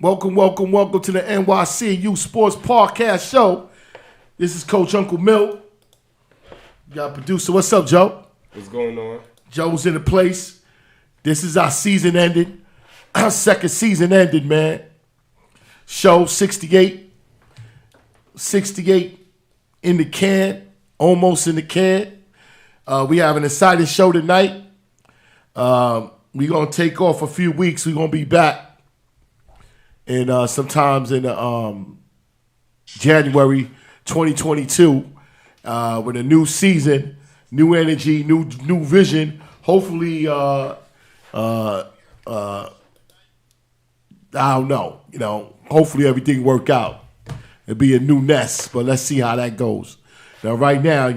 Welcome to the NYC Youth Sports Podcast Show. This is Coach Uncle Milt. You got producer. What's up, Joe? What's going on? Joe's in the place. This is our season ended. Our second season ended, man. Show 68. 68 in the can. Almost in the can. We have an exciting show tonight. We're going to take off a few weeks. We're going to be back. And sometimes in January 2022, with a new season, new energy, new vision. Hopefully, I don't know. Hopefully everything work out. It'll be a new nest, but let's see how that goes. Now, right now,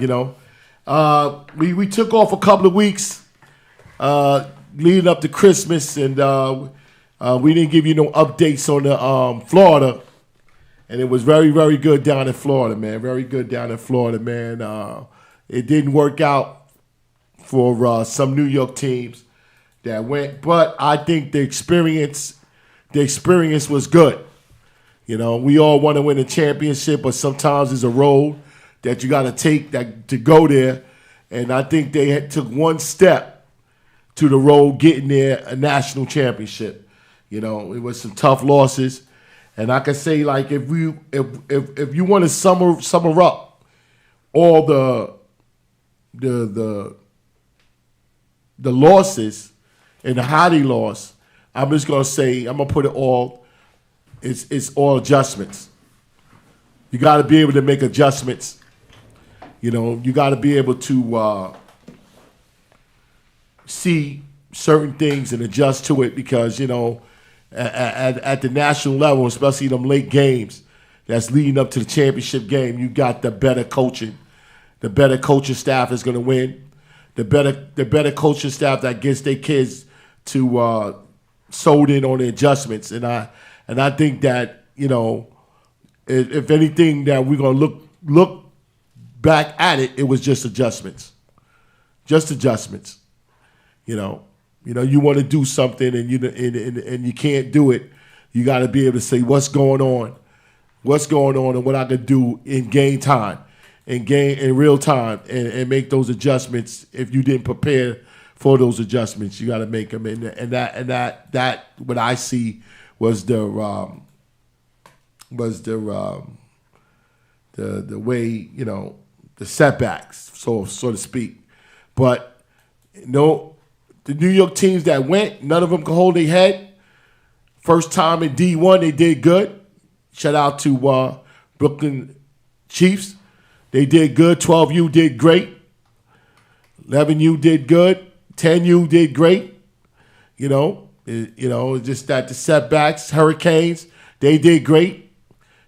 we took off a couple of weeks leading up to Christmas, and we didn't give you no updates on the Florida, and it was very, very good down in Florida, man. Very good down in Florida, man. It didn't work out for some New York teams that went, but I think the experience was good. We all want to win a championship, but sometimes there's a road that you got to take to go there, and I think they took one step to the road getting there, a national championship. It was some tough losses, and I can say, like, if you want to summer up all the losses and how they lost, I'm just gonna say I'm gonna put it all. It's all adjustments. You got to be able to make adjustments. You got to be able to see certain things and adjust to it because at the national level, especially them late games that's leading up to the championship game, you got the better coaching. The better coaching staff is going to win. The better coaching staff that gets their kids to sold in on the adjustments. And I think that, if anything that we're going to look back at it, it was just adjustments. Just adjustments. You want to do something and you can't do it. You got to be able to say what's going on, and what I can do in game time, in real time, and make those adjustments. If you didn't prepare for those adjustments, you got to make them. And that what I see was the way the setbacks, so to speak, but no. The New York teams that went, none of them can hold their head. First time in D1, they did good. Shout out to Brooklyn Chiefs. They did good. 12U did great. 11U did good. 10U did great. Just that the setbacks, Hurricanes, they did great.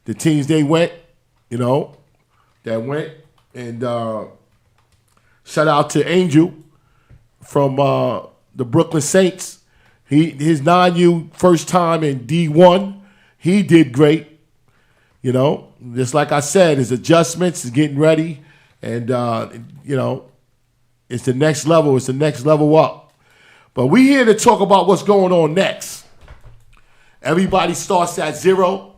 The teams they went, that went. And shout out to Angel from the Brooklyn Saints. His 9U first time in D1, he did great. Just like I said, his adjustments, is getting ready, and it's the next level. It's the next level up. But we here to talk about what's going on next. Everybody starts at zero.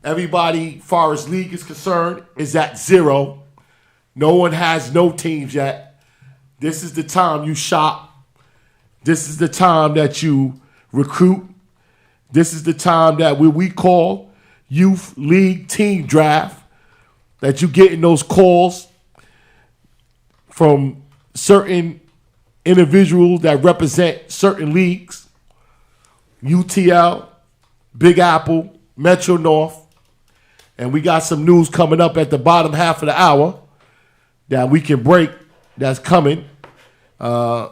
Everybody, far as league is concerned, is at zero. No one has no teams yet. This is the time you shop. This is the time that you recruit. This is the time that we call youth league team draft, that you getting those calls from certain individuals that represent certain leagues, UTL, Big Apple, Metro North. And we got some news coming up at the bottom half of the hour that we can break that's coming. And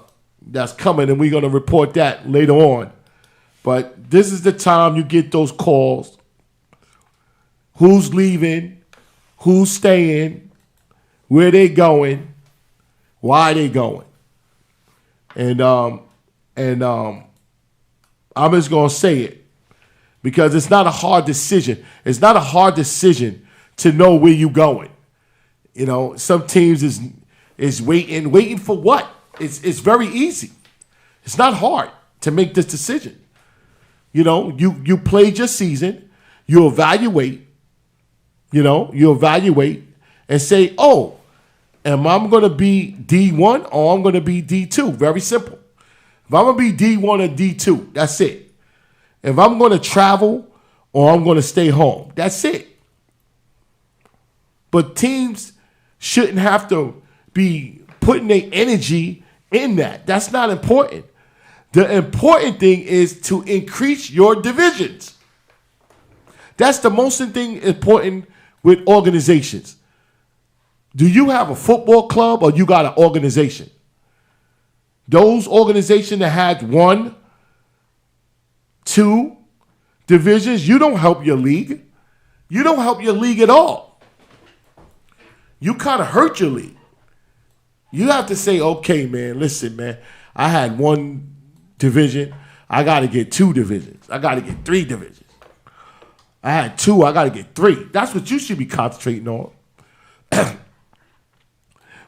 we're going to report that later on. But this is the time you get those calls. Who's leaving? Who's staying? Where they going? Why they going? And I'm just going to say it because it's not a hard decision. It's not a hard decision to know where you going. You know, some teams is waiting for what? It's very easy. It's not hard to make this decision. You know, you played your season, you evaluate, and say, oh, am I going to be D1 or I'm going to be D2? Very simple. If I'm going to be D1 or D2, that's it. If I'm going to travel or I'm going to stay home, that's it. But teams shouldn't have to be putting their energy in that. That's not important. The important thing is to increase your divisions. That's the most thing important with organizations. Do you have a football club or you got an organization? Those organizations that had 1, 2 divisions, you don't help your league. You don't help your league at all. You kind of hurt your league. You have to say, okay, man, listen, man, I had 1 division. I got to get 2 divisions. I got to get 3 divisions. I had 2. I got to get 3. That's what you should be concentrating on.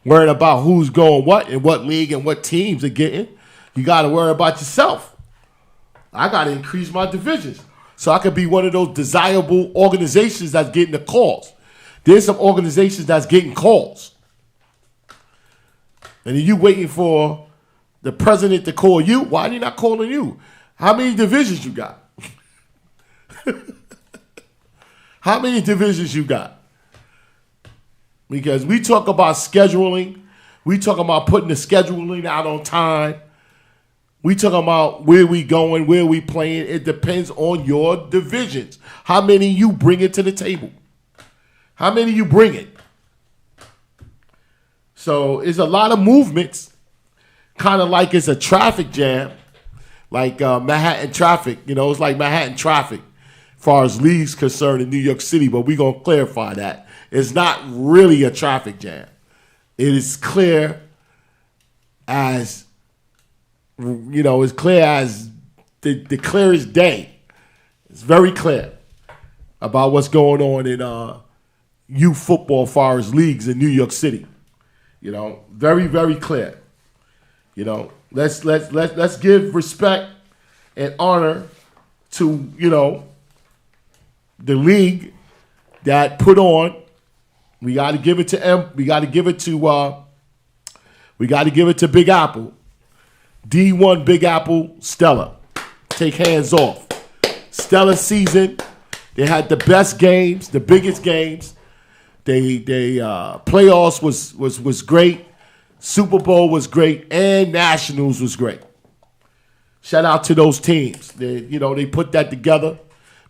Worrying about who's going what and what league and what teams are getting. You got to worry about yourself. I got to increase my divisions so I could be one of those desirable organizations that's getting the calls. There's some organizations that's getting calls. And you waiting for the president to call you. Why are they not calling you? How many divisions you got? How many divisions you got? Because we talk about scheduling. We talk about putting the scheduling out on time. We talk about where we going, where we playing. It depends on your divisions. How many you bring it to the table? How many you bring it? So it's a lot of movements, kind of like it's a traffic jam, like Manhattan traffic. You know, it's like Manhattan traffic as far as leagues concerned in New York City, but we're going to clarify that. It's not really a traffic jam. It is clear as, it's clear as the clearest day. It's very clear about what's going on in youth football as far as leagues in New York City. Very, very clear. Let's give respect and honor to, the league that put on. We got to give it to we got to give it to Big Apple. D1 Big Apple Stella. Take hands off. Stellar season. They had the best games, the biggest games. They playoffs was great. Super Bowl was great, and Nationals was great. Shout out to those teams. They put that together.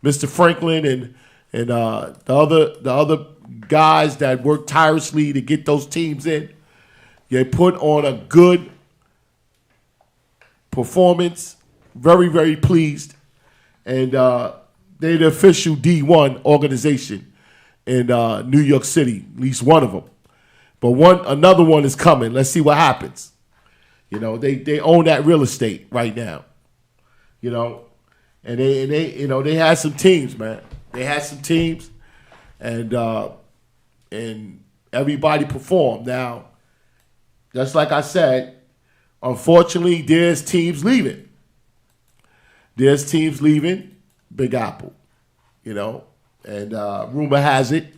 Mr. Franklin and the other guys that worked tirelessly to get those teams in. They put on a good performance. Very, very pleased. And they're the official D1 organization in New York City, at least one of them. But another one is coming. Let's see what happens. They own that real estate right now. And they had some teams, man. They had some teams, and everybody performed. Now, just like I said, unfortunately, there's teams leaving. There's teams leaving Big Apple, and rumor has it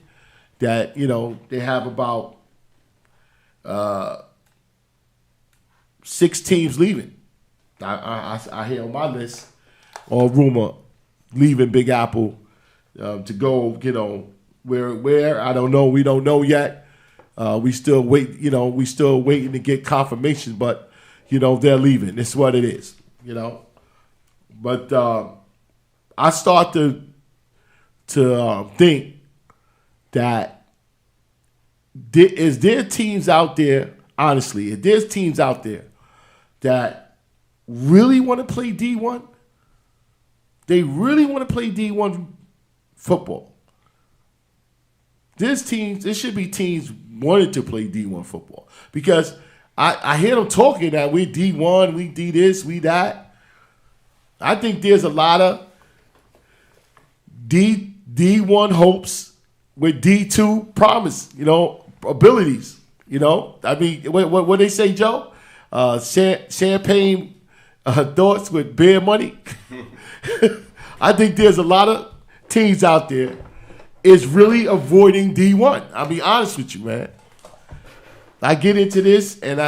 that, they have about 6 teams leaving. I hear on my list, or rumor, leaving Big Apple to go, where I don't know. We don't know yet. We still wait. We still waiting to get confirmation, but they're leaving. It's what it is. But I start to think that is there teams out there. Honestly, if there's teams out there that really want to play D1, they really want to play D1 football. There should be teams wanting to play D1 football because I hear them talking that we D1, we D this, we that. I think there's a lot of D1 hopes with D2 promise, abilities. I mean, what they say, Joe? Champagne thoughts with beer money. I think there's a lot of teams out there is really avoiding D1. I'll be honest with you, man. I get into this, and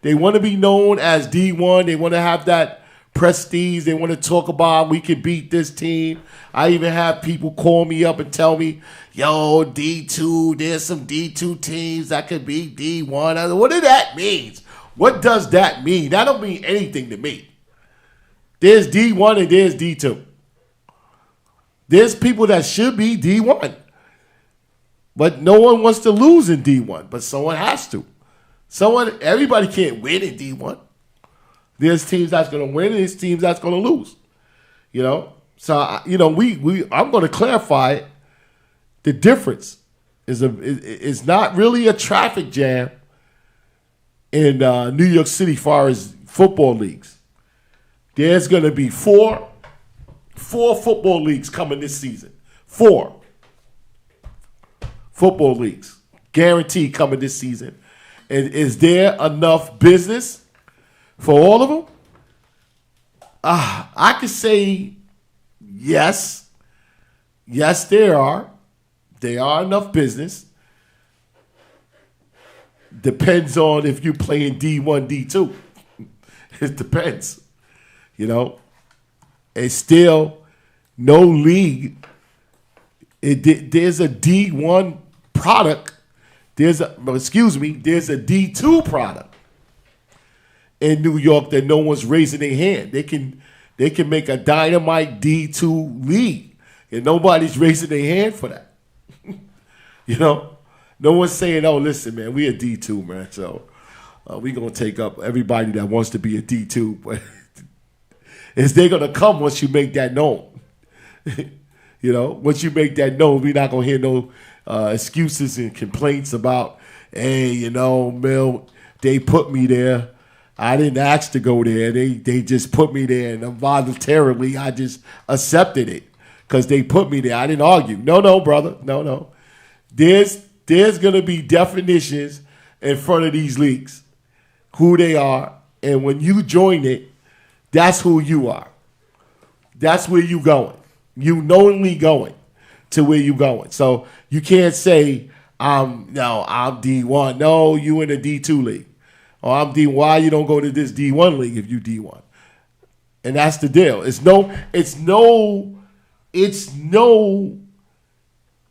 they want to be known as D1. They want to have that prestige. They want to talk about we can beat this team. I even have people call me up and tell me, yo, D2, there's some D2 teams that could beat D1. What does that mean? What does that mean? That don't mean anything to me. There's D1 and there's D2. There's people that should be D1. But no one wants to lose in D1, but someone has to. Everybody can't win in D1. There's teams that's going to win and there's teams that's going to lose. So I'm going to clarify it. The difference is not really a traffic jam in New York City as far as football leagues. There's going to be four football leagues coming this season. 4 football leagues guaranteed coming this season. And is there enough business for all of them? I could say yes. Yes, there are. There are enough business. Depends on if you're playing D1, D2. It depends. It's still no league. There's a D1 product. There's a D2 product in New York that no one's raising their hand. They can make a dynamite D2 league, and nobody's raising their hand for that. No one's saying, "Oh, listen, man, we a D2, man, so we gonna take up everybody that wants to be a D2." But is they gonna come once you make that known? Once you make that known, we're not gonna hear no excuses and complaints about, hey, Mel, they put me there. I didn't ask to go there. They just put me there, and voluntarily I just accepted it because they put me there. I didn't argue. No, brother. No. There's going to be definitions in front of these leagues, who they are, and when you join it, that's who you are. That's where you going. You knowingly going to where you going. So you can't say, I'm D1. No, you in a D2 league. Or I'm D1. Why you don't go to this D1 league if you D1? And that's the deal. It's no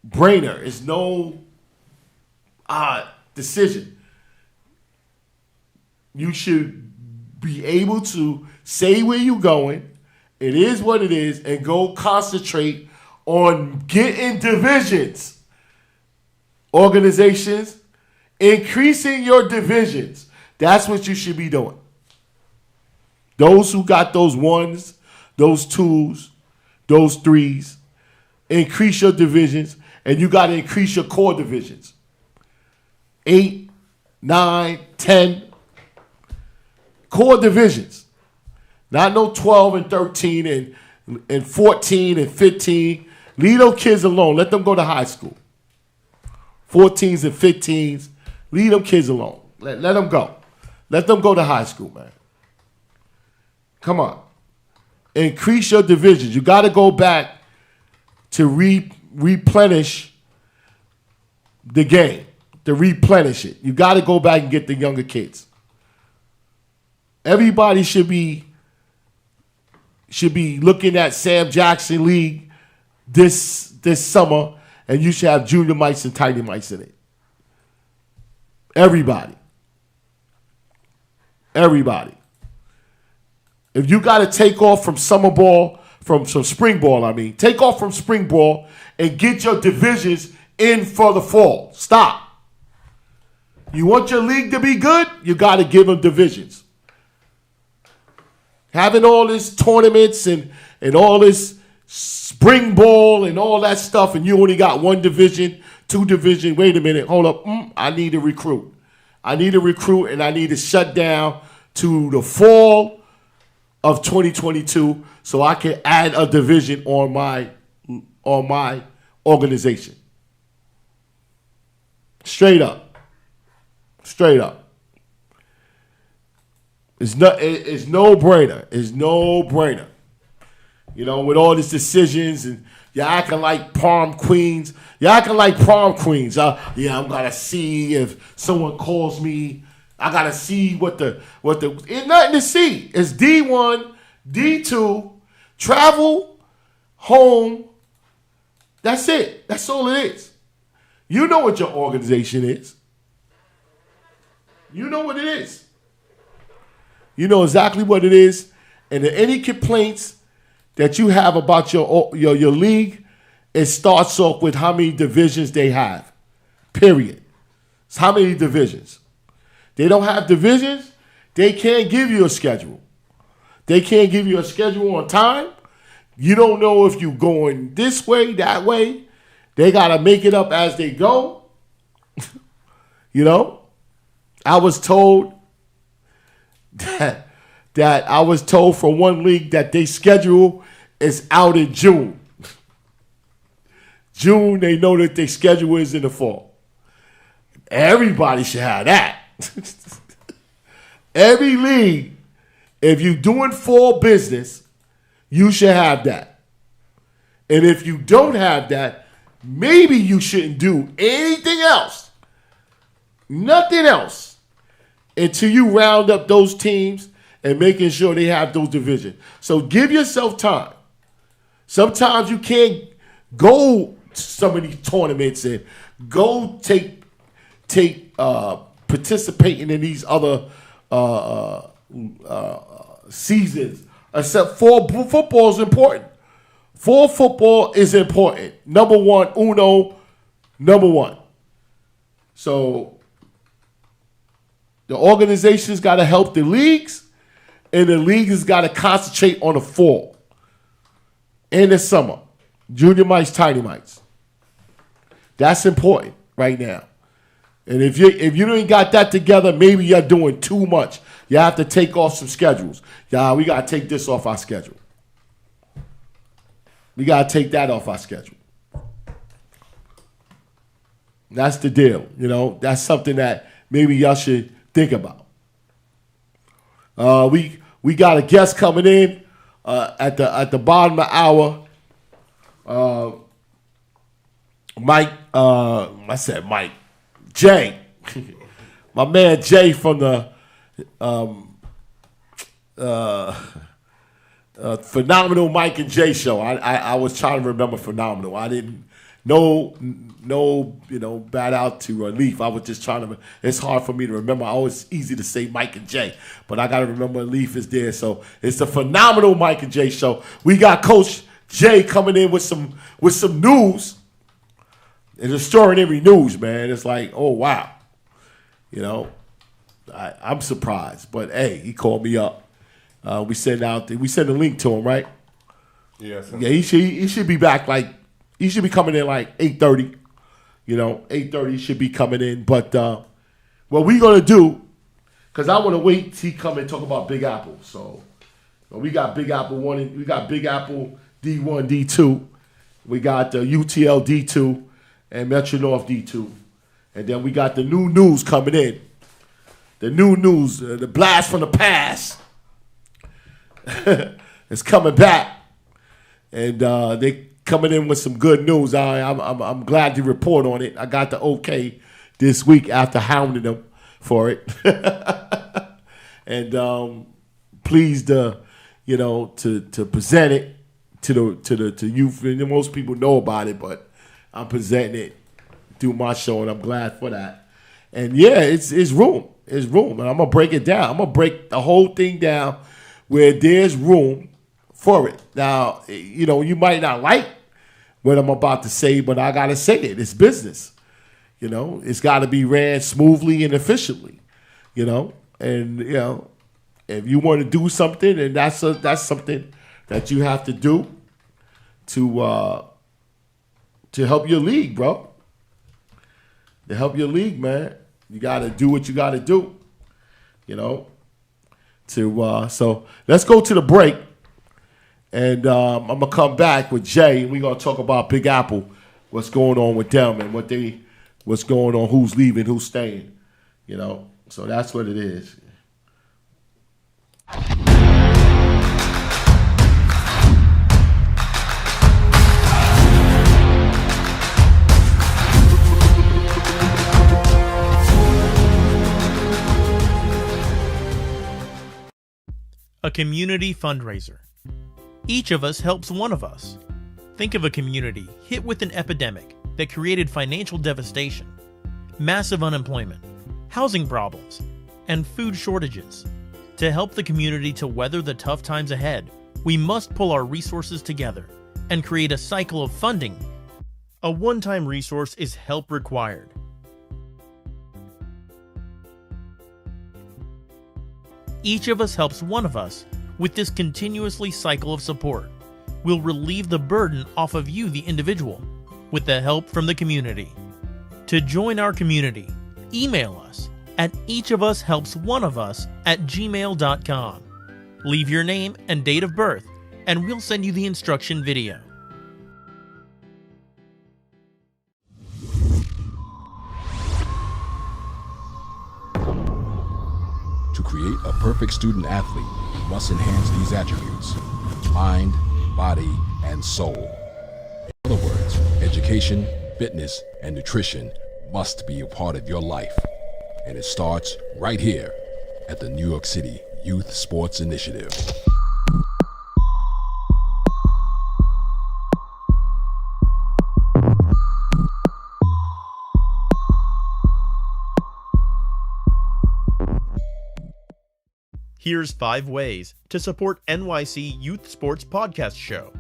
brainer. It's no decision. You should be able to say where you're going. It is what it is, and go concentrate on getting divisions. Organizations, increasing your divisions. That's what you should be doing. Those who got those 1s, those 2s, those 3s, increase your divisions, and you got to increase your core divisions. 8, 9, 10 core divisions. Not no 12 and 13 and 14 and 15. Leave those kids alone. Let them go to high school. 14s and 15s. Leave them kids alone. Let them go. Let them go to high school, man. Come on. Increase your divisions. You got to go back to replenish the game. to replenish it. You got to go back and get the younger kids. Everybody should be looking at Sam Jackson League this summer, and you should have junior mites and tiny mites in it. Everybody. If you got to take off from summer ball, from spring ball, take off from spring ball and get your divisions in for the fall. Stop. You want your league to be good? You got to give them divisions. Having all this tournaments and all this spring ball and all that stuff, and you only got one division, two division. Wait a minute, hold up. I need to recruit. And I need to shut down to the fall of 2022 so I can add a division on my organization. Straight up. It's no brainer. It's no brainer. You know, with all these decisions and you're acting like prom queens. I'm gonna see if someone calls me. I gotta see what the it's nothing to see. It's D1, D2, travel, home. That's it. That's all it is. You know what your organization is. You know what it is. You know exactly what it is. And any complaints that you have about your league, it starts off with how many divisions they have. Period. It's how many divisions. They don't have divisions, they can't give you a schedule. They can't give you a schedule on time. You don't know if you're going this way, that way. They got to make it up as they go. You know? I was told that I was told from one league that their schedule is out in June. June, they know that their schedule is in the fall. Everybody should have that. Every league, if you're doing fall business, you should have that. And if you don't have that, maybe you shouldn't do anything else. Nothing else. Until you round up those teams and making sure they have those divisions. So give yourself time. Sometimes you can't go to some of these tournaments and go participating in these other seasons. Except fall football is important. Fall football is important. Number one. So the organization's got to help the leagues, and the league has got to concentrate on the fall and the summer. Junior mites, tiny mites. That's important right now. And if you ain't got that together, maybe you're doing too much. You have to take off some schedules. Yeah, we got to take this off our schedule. We got to take that off our schedule. That's the deal. You know, that's something that maybe y'all should think about. We got a guest coming in at the bottom of the hour. Mike, I said Mike. Jay. My man Jay from the Phenomenal Mike and Jay show. I was trying to remember Phenomenal. I didn't know, bad out to Leaf. I was just trying to, it's hard for me to remember. Always easy to say Mike and Jay, but I got to remember Leaf is there. So it's the Phenomenal Mike and Jay show. We got Coach Jay coming in with some news. It's extraordinary news, man. It's like, oh, wow. I'm surprised. But, hey, he called me up. We sent a link to him, right? Yes. Yeah, he should be back he should be coming in 8:30. 8:30 he should be coming in. But what we're going to do, because I want to wait till he come and talk about Big Apple. So we got Big Apple 1, we got Big Apple D1, D2. We got UTL D2 and Metro North D2. And then we got the new news coming in. The new news, the blast from the past is coming back. And they coming in with some good news. I'm glad to report on it. I got the okay this week after hounding them for it. And pleased to present it to youth. And most people know about it, but I'm presenting it through my show, and I'm glad for that. And yeah, it's room. It's room. And I'm gonna break it down. I'm gonna break the whole thing down where there's room for it. Now, you might not like what I'm about to say, but I gotta say it. It's business. It's gotta be ran smoothly and efficiently. And if you want to do something, and that's something that you have to do to help your league, bro. To help your league, man, you got to do what you got to do. So let's go to the break, and I'm gonna come back with Jay, and we're gonna talk about Big Apple, what's going on with them, and what's going on, who's leaving, who's staying. So that's what it is. A community fundraiser. Each of us helps one of us. Think of a community hit with an epidemic that created financial devastation, massive unemployment, housing problems, and food shortages. To help the community to weather the tough times ahead, we must pull our resources together and create a cycle of funding. A one-time resource is Help Required. Each of us helps one of us. With this continuously cycle of support, we'll relieve the burden off of you, the individual, with the help from the community. To join our community, email us at eachofushelpsoneofus@gmail.com. Leave your name and date of birth, and we'll send you the instruction video. To create a perfect student athlete, you must enhance these attributes: mind, body, and soul. In other words, education, fitness, and nutrition must be a part of your life. And it starts right here at the New York City Youth Sports Initiative. Here's 5 ways to support NYC Youth Sports Podcast Show.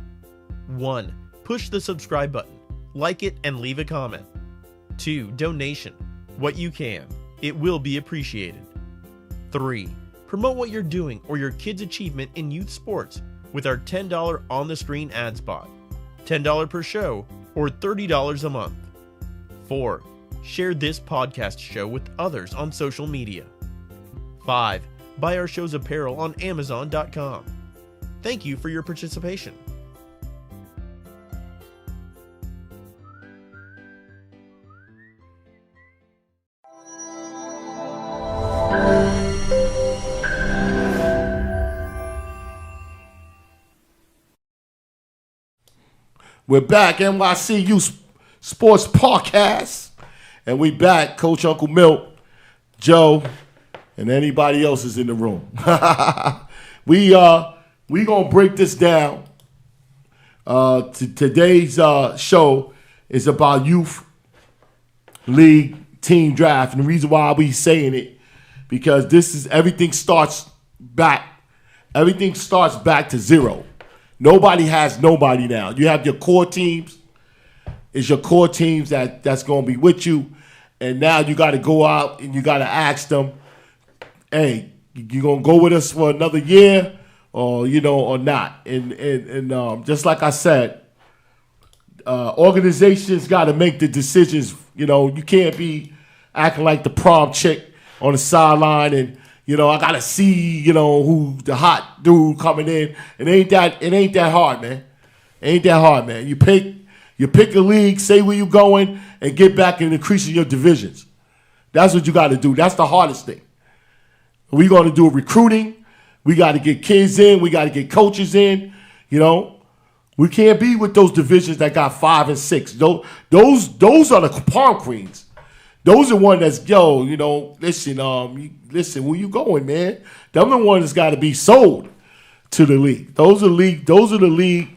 1. Push the subscribe button, like it, and leave a comment. 2. Donation. What you can. It will be appreciated. 3. Promote what you're doing or your kid's achievement in youth sports with our $10 on-the-screen ad spot. $10 per show or $30 a month. 4. Share this podcast show with others on social media. 5. Buy our show's apparel on Amazon.com. Thank you for your participation. We're back, NYC Youth Sports Podcast, and we back. Coach Uncle Milt, Joe, and anybody else is in the room. we gonna break this down. Today's show is about youth league team draft, and the reason why we saying it because everything starts back to zero. Nobody has nobody now. You have your core teams. It's your core teams that's gonna be with you, and now you got to go out and you got to ask them, hey, you gonna go with us for another year, or not? And just like I said, organizations got to make the decisions. You can't be acting like the prom chick on the sideline, and I gotta see who the hot dude coming in. It ain't that hard, man. It ain't that hard, man. You pick a league, say where you going, and get back and increasing your divisions. That's what you got to do. That's the hardest thing. We're going to do recruiting. We got to get kids in. We got to get coaches in. We can't be with those divisions that got 5 and 6. Those are the palm queens. those are one that's listen, where you going, man? Them the ones that's got to be sold to the league. Those are the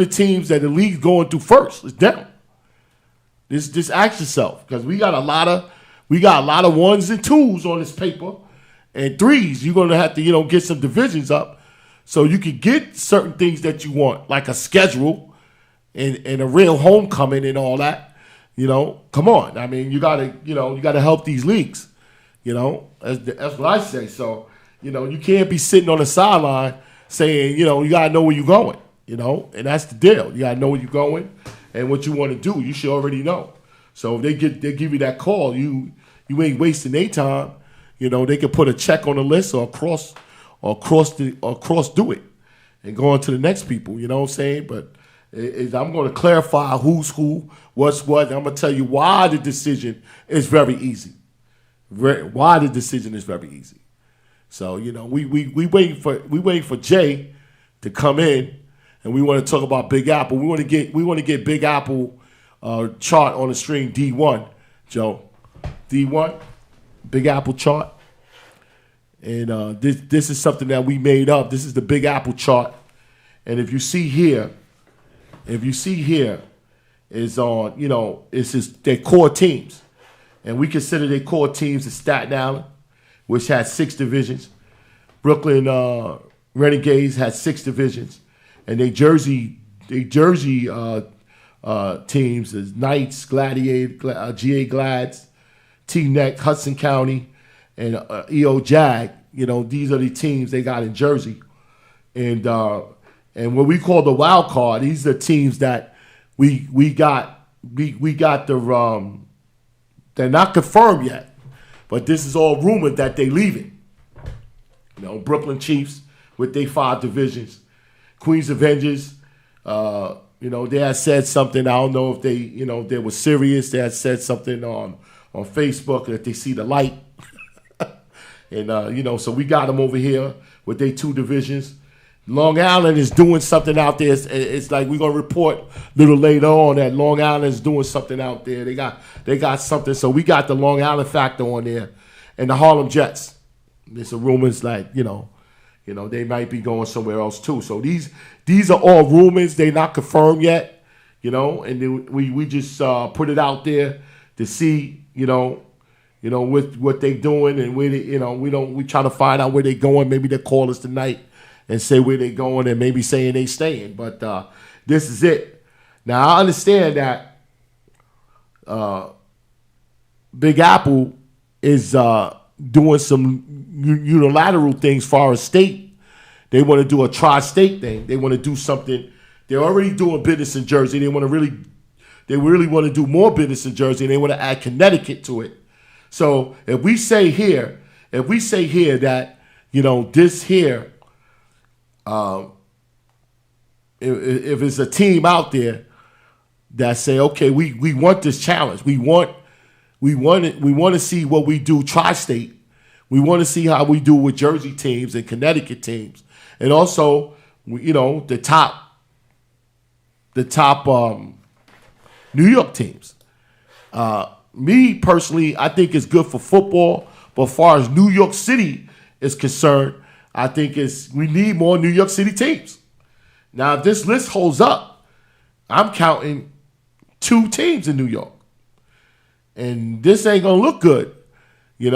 teams that the league's going through first. It's them. Just ask yourself, because we got a lot of ones and twos on this paper and threes. You're gonna have to, get some divisions up so you can get certain things that you want, like a schedule and a real homecoming and all that. Come on. I mean, you gotta help these leagues. That's what I say. So, you can't be sitting on the sideline saying, you gotta know where you're going. And that's the deal. You gotta know where you're going and what you want to do. You should already know. So if they give you that call, you ain't wasting their time. They could put a check on the list or cross do it and go on to the next people. You know what I'm saying? But I'm going to clarify who's who, what's what. I'm going to tell you why the decision is very easy. Why the decision is very easy. So we waiting for Jay to come in. And we want to talk about Big Apple. We want to get Big Apple chart on the screen, D1, Joe. D1, Big Apple chart. And this is something that we made up. This is the Big Apple chart. And if you see here is on, it's just their core teams. And we consider their core teams in Staten Island, which has 6 divisions. Brooklyn Renegades has 6 divisions. And they Jersey teams is Knights, Gladiator, GA Glads, T-Neck, Hudson County, and EO Jag. These are the teams they got in Jersey. And what we call the wild card, these are teams that we got the they're not confirmed yet, but this is all rumored that they leaving. Brooklyn Chiefs with their 5 divisions. Queens Avengers, they had said something. I don't know if they were serious. They had said something on Facebook that they see the light. And, so we got them over here with their 2 divisions. Long Island is doing something out there. It's like we're going to report a little later on that Long Island is doing something out there. They got something. So we got the Long Island factor on there. And the Harlem Jets. There's some rumors like, they might be going somewhere else too. So these are all rumors. They're not confirmed yet, and then we just put it out there to see, with what they're doing and where they, we try to find out where they're going. Maybe they'll call us tonight and say where they're going and maybe saying they staying. But this is it. Now I understand that Big Apple is doing some unilateral things as far as state. They want to do a tri-state thing. They want to do something. They're already doing business in Jersey. They really want to do more business in Jersey, and they want to add Connecticut to it. So if we say here that this here, if it's a team out there that say, okay, we want this challenge. We want to see what we do tri-state. We want to see how we do with Jersey teams and Connecticut teams, and also, the top New York teams. Me personally, I think it's good for football, but as far as New York City is concerned, I think we need more New York City teams. Now, if this list holds up, I'm counting 2 teams in New York, and this ain't gonna look good. If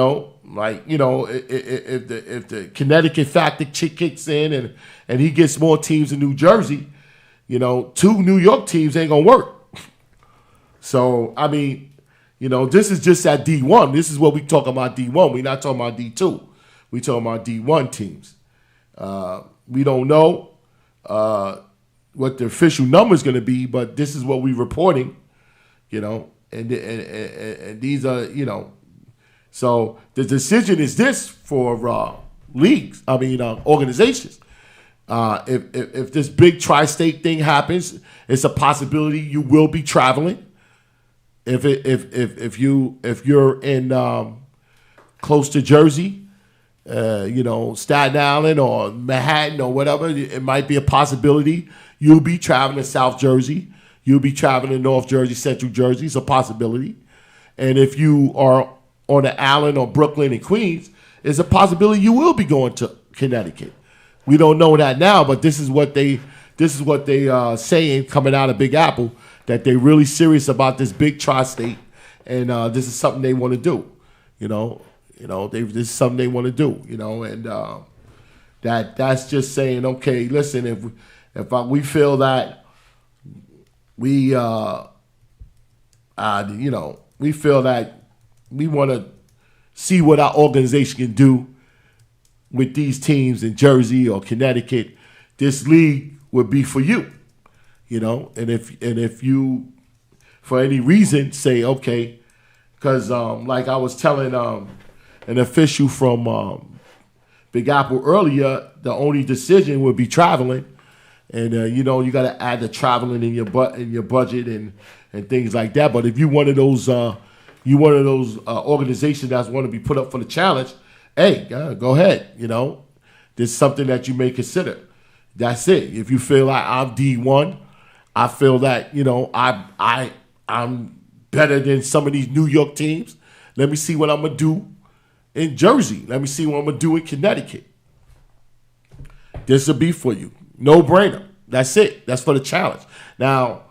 the Connecticut factor kicks in and he gets more teams in New Jersey, 2 New York teams ain't gonna work. So I mean, this is just at D1. This is what we talking about D1. We're not talking about D2. We talking about D1 teams. We don't know what the official number is going to be, but this is what we're reporting. And these are So the decision is this for leagues. Organizations. If this big tri-state thing happens, it's a possibility you will be traveling. If you're in close to Jersey, Staten Island or Manhattan or whatever, it might be a possibility you'll be traveling to South Jersey. You'll be traveling to North Jersey, Central Jersey. It's a possibility. And if you are on the Island or Brooklyn and Queens, there's a possibility you will be going to Connecticut. We don't know that now, but this is what they saying coming out of Big Apple, that they're really serious about this big tri-state, and this is something they want to do. This is something they want to do. And that's just saying, okay, listen, if we feel that we feel that we want to see what our organization can do with these teams in Jersey or Connecticut, this league would be for you. And if you, for any reason, say, okay, because like I was telling an official from Big Apple earlier, the only decision would be traveling. And, you got to add the traveling in your budget and things like that. But if you one of those organizations that want to be put up for the challenge, hey, go ahead. This is something that you may consider. That's it. If you feel like I'm D1, I feel that I'm better than some of these New York teams. Let me see what I'm gonna do in Jersey. Let me see what I'm gonna do in Connecticut. This will be for you. No brainer. That's it. That's for the challenge. Now,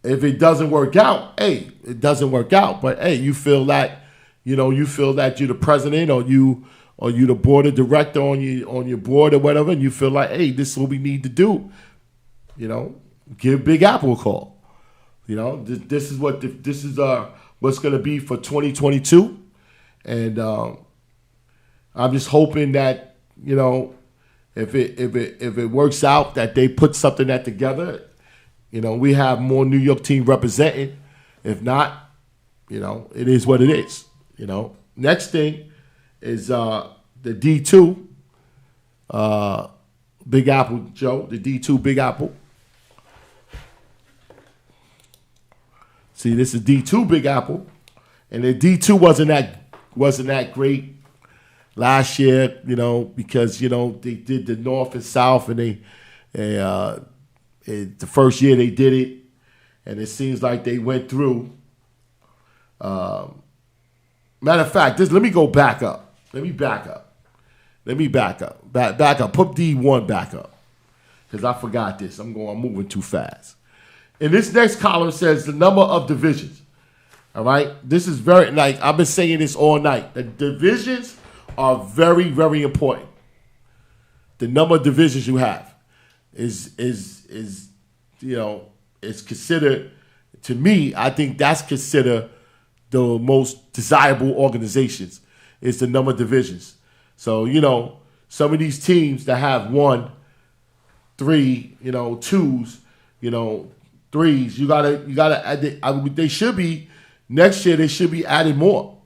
if it doesn't work out, hey, it doesn't work out. But hey, you feel that you're the president, or you the board of director on your board or whatever, and you feel like, hey, this is what we need to do. Give Big Apple a call. This is what's going to be for 2022, and I'm just hoping that if it works out, that they put something that together. We have more New York team representing. If not, it is what it is. Next thing is the D2 Big Apple, Joe. The D2 Big Apple. See, this is D2 Big Apple, and the D2 wasn't that great last year, because they did the North and South, and they the first year they did it, and it seems like they went through. Matter of fact, let me go back up. Let me back up. Back up. Put D1 back up, because I forgot this. I'm moving too fast. And this next column says the number of divisions. All right? This is very, I've been saying this all night. The divisions are very, very important. The number of divisions you have is considered, to me, I think that's considered the most desirable organizations, is the number of divisions. So, some of these teams that have 1, 3, 2s, threes, you gotta add. They should be next year. They should be adding more.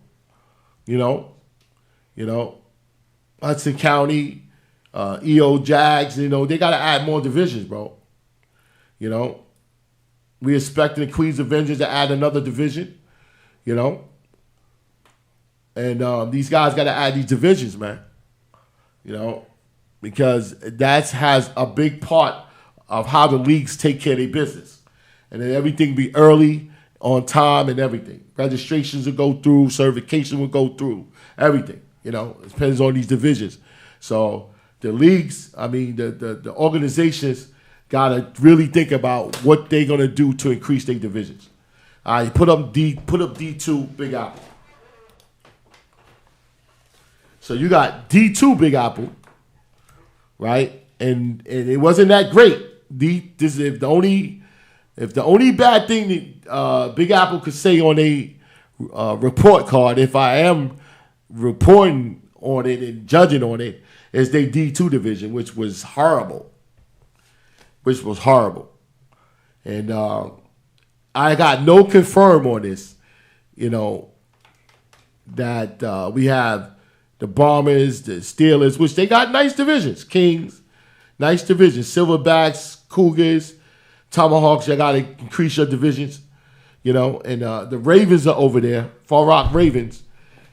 Hudson County, EO Jags. They gotta add more divisions, bro. We expecting the Queens Avengers to add another division. And these guys gotta add these divisions, man. Because that has a big part of how the leagues take care of their business. And then everything be early, on time, and everything. Registrations will go through, certification will go through, everything. It depends on these divisions. So the leagues, the organizations got to really think about what they're going to do to increase their divisions. All right, put up D2 Big Apple. So you got D2 Big Apple, right? And it wasn't that great. If the only bad thing that Big Apple could say on a report card, if I am reporting on it and judging on it, is their D2 division, which was horrible. And I got no confirm on this, that we have the Bombers, the Steelers, which they got nice divisions. Kings, nice divisions. Silverbacks, Cougars, Tomahawks, you got to increase your divisions, and the Ravens are over there. Far Rock Ravens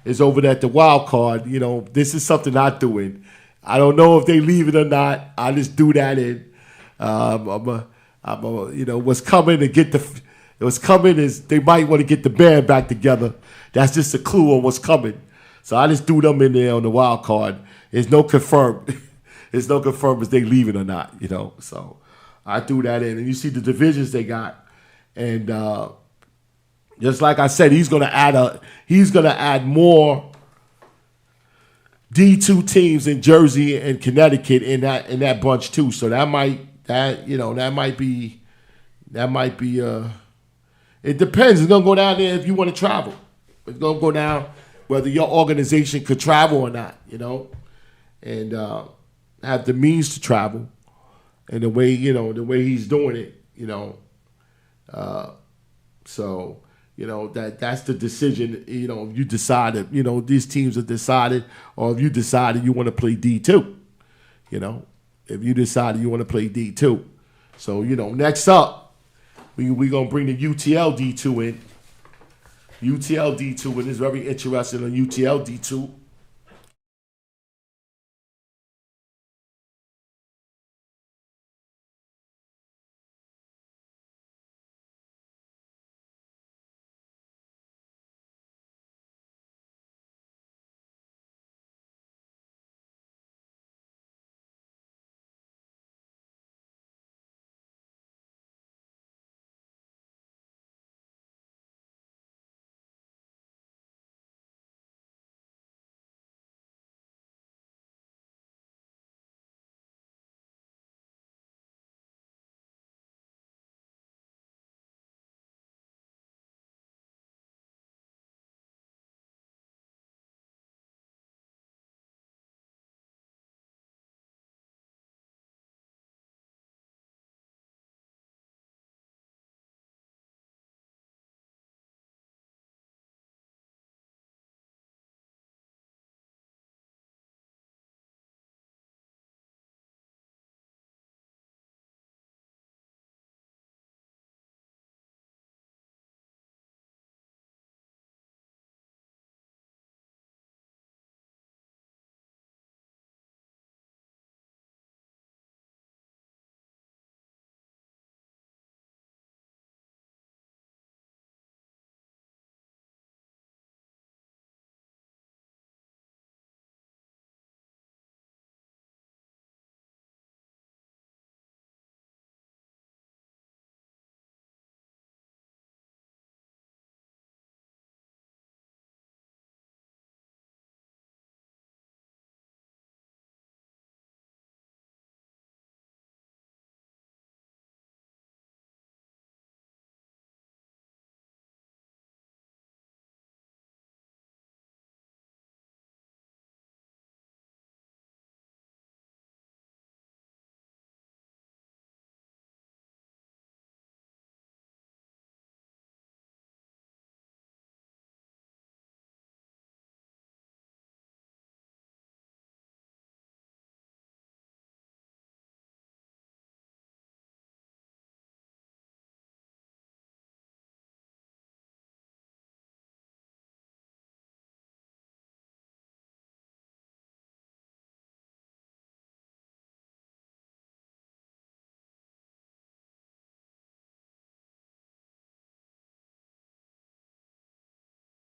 is over there at the wild card. This is something I'm doing. I don't know if they leave it or not. I just do that in. What's coming to get what's coming is they might want to get the band back together That's just a clue on what's coming. So I just threw them in there on the wild card. There's no confirmed. There's no confirmed if they leaving or not, So I threw that in. And you see the divisions they got. And just like I said, he's gonna add more D2 teams in Jersey and Connecticut in that bunch too. So that might be it depends. It's gonna go down there if you want to travel. It's gonna go down whether your organization could travel or not, and have the means to travel, and the way he's doing it, so that's the decision. You decided, these teams have decided, or if you decided you want to play D2, if you decided you want to play D2, so next up, we gonna bring the UTL D2 in. UTL D2, and it's very interesting on UTL D2.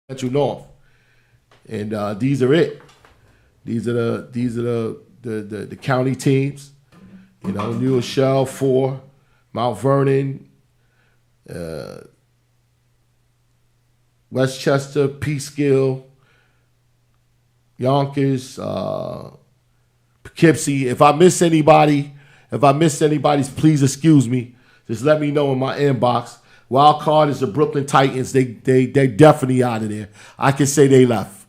Central North, and these are it. These are the county teams. New Rochelle 4, Mount Vernon, Westchester, Peekskill, Yonkers, Poughkeepsie. If I miss anybody, please excuse me. Just let me know in my inbox. Wild card is the Brooklyn Titans. They definitely out of there. I can say they left.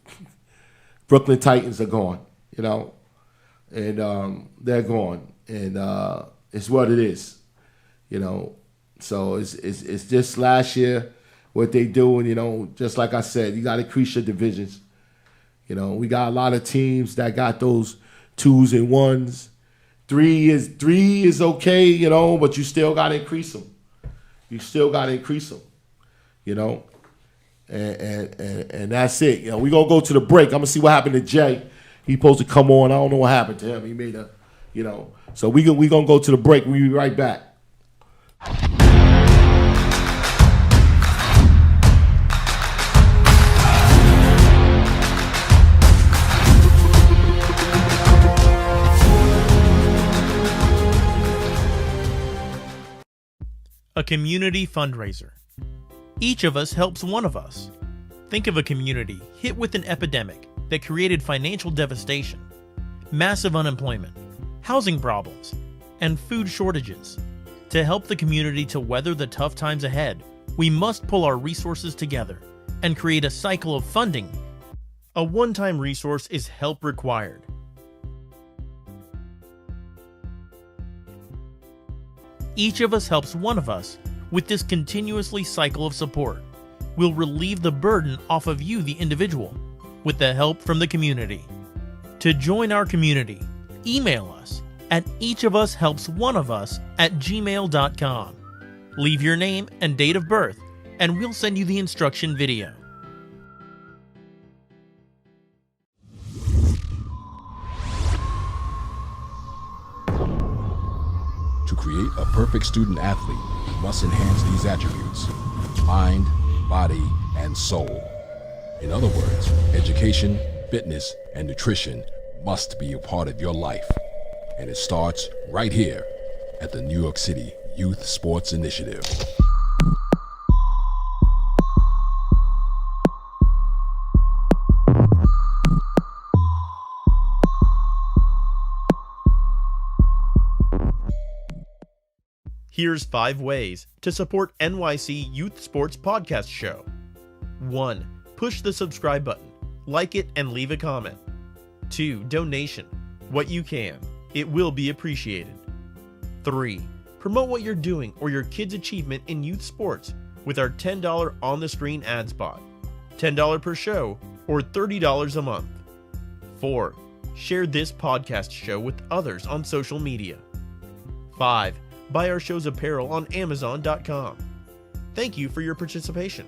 Brooklyn Titans are gone, and they're gone, and it's what it is, So it's just last year what they do, and just like I said, you got to increase your divisions. We got a lot of teams that got those 2s and 1s. 3 is okay, but you still got to increase them. And that's it. We're going to go to the break. I'm going to see what happened to Jay. He's supposed to come on. I don't know what happened to him. He made So we're going to go to the break. We'll be right back. community fundraiser. Each of us helps one of us. Think of a community hit with an epidemic that created financial devastation, massive unemployment, housing problems, and food shortages. To help the community to weather the tough times ahead, we must pull our resources together and create a cycle of funding. A one-time resource is help required. Each of us helps one of us with this continuously cycle of support. We'll relieve the burden off of you, the individual, with the help from the community. To join our community, email us at eachofushelpsoneofus@gmail.com. Leave your name and date of birth, and we'll send you the instruction video. To create a perfect student athlete, you must enhance these attributes: mind, body, and soul. In other words, education, fitness, and nutrition must be a part of your life. And it starts right here at the New York City Youth Sports Initiative. Here's 5 ways to support NYC Youth Sports Podcast Show. 1. Push the subscribe button, like it, and leave a comment. 2. Donation. What you can. It will be appreciated. 3. Promote what you're doing or your kid's achievement in youth sports with our $10 on-the-screen ad spot. $10 per show or $30 a month. 4. Share this podcast show with others on social media. 5. Buy our show's apparel on Amazon.com. Thank you for your participation.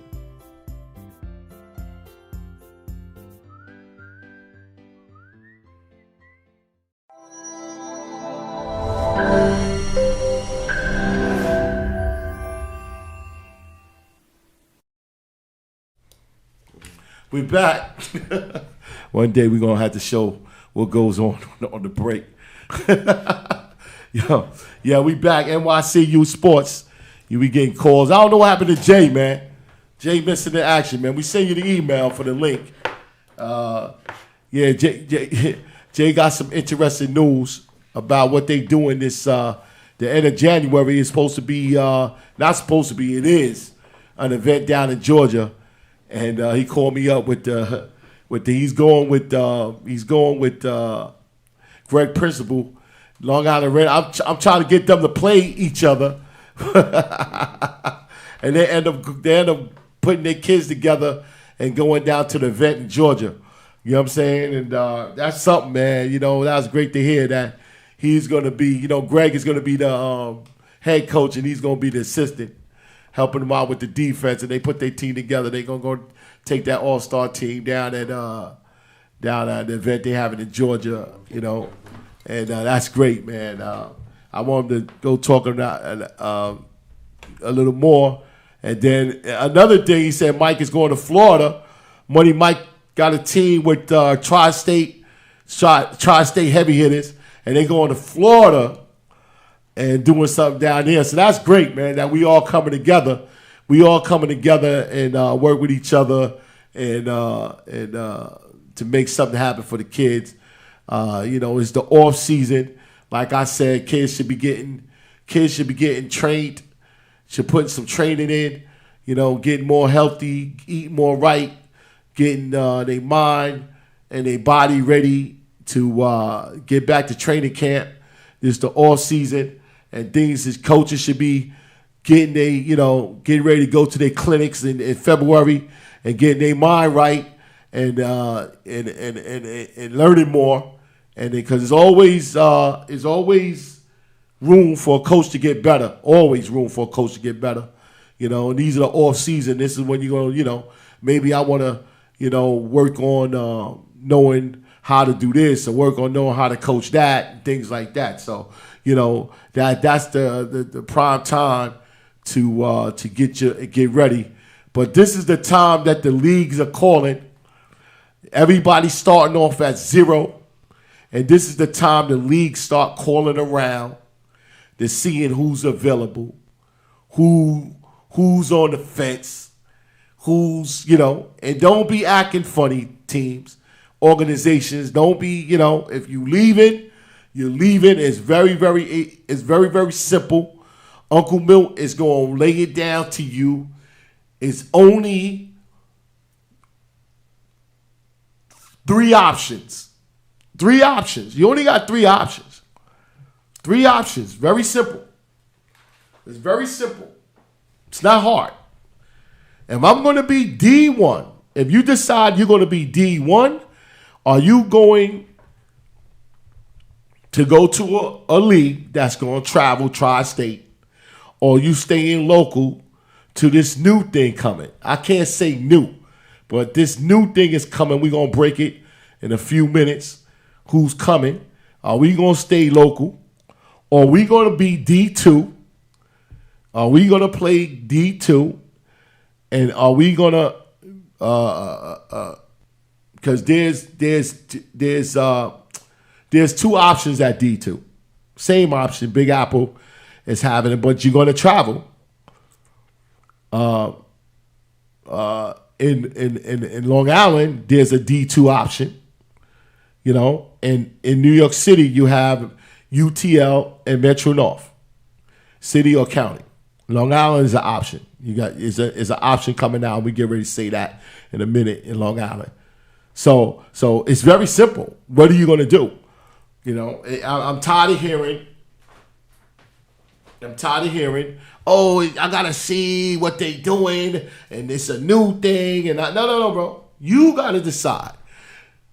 We're back. One day we're going to have to show what goes on the break. Yeah, we back. NYC Youth Sports. You be getting calls. I don't know what happened to Jay, man. Jay missing the action, man. We send you the email for the link. Jay got some interesting news about what they doing this the end of January. Is supposed to be not supposed to be. It is an event down in Georgia, and he called me up with the he's going with Greg Principal. Long Island Red. I'm trying to get them to play each other, and they end up putting their kids together and going down to the event in Georgia. You know what I'm saying? And that's something, man. That was great to hear that he's going to be. Greg is going to be the head coach, and he's going to be the assistant, helping them out with the defense. And they put their team together. They're going to go take that all-star team down at the event they're having in Georgia. And that's great, man. I want him to go talk about a little more. And then another thing, he said Mike is going to Florida. Money Mike got a team with tri-state heavy hitters, and they going to Florida and doing something down there. So that's great, man, that we all coming together. We all coming together and work with each other and to make something happen for the kids. It's the off season. Like I said, kids should be getting trained, should put some training in, getting more healthy, eating more right, getting their mind and their body ready to get back to training camp. This is the off season, and things as coaches should be getting getting ready to go to their clinics in February and getting their mind right and learning more. And because there's always room for a coach to get better. Always room for a coach to get better. And these are the off season. This is when you're going, maybe I want to, work on knowing how to do this or work on knowing how to coach that and things like that. So, that's the prime time to get ready. But this is the time that the leagues are calling. Everybody's starting off at 0. And this is the time the leagues start calling around. They're seeing who's available, who's on the fence, who's, and don't be acting funny, teams, organizations. Don't be, if you leaving, you're leaving. It's very, very simple. Uncle Milt is going to lay it down to you. It's only 3 options. 3 options. You only got 3 options. 3 options. Very simple. It's very simple. It's not hard. If I'm going to be D1, if you decide you're going to be D1, are you going to go to a league that's going to travel tri-state, or you staying local to this new thing coming? I can't say new, but this new thing is coming. We're going to break it in a few minutes. Who's coming? Are we going to stay local? Or are we going to be D2? Are we going to play D2? And are we going to, because there's 2 options at D2. Same option, Big Apple is having it, but you're going to travel. In Long Island, there's a D2 option, and in New York City, you have UTL and Metro North, city or county. Long Island is an option. Is an option coming out. We get ready to say that in a minute in Long Island. So it's very simple. What are you going to do? I'm tired of hearing. Oh, I gotta see what they doing, and it's a new thing. And no, bro. You gotta decide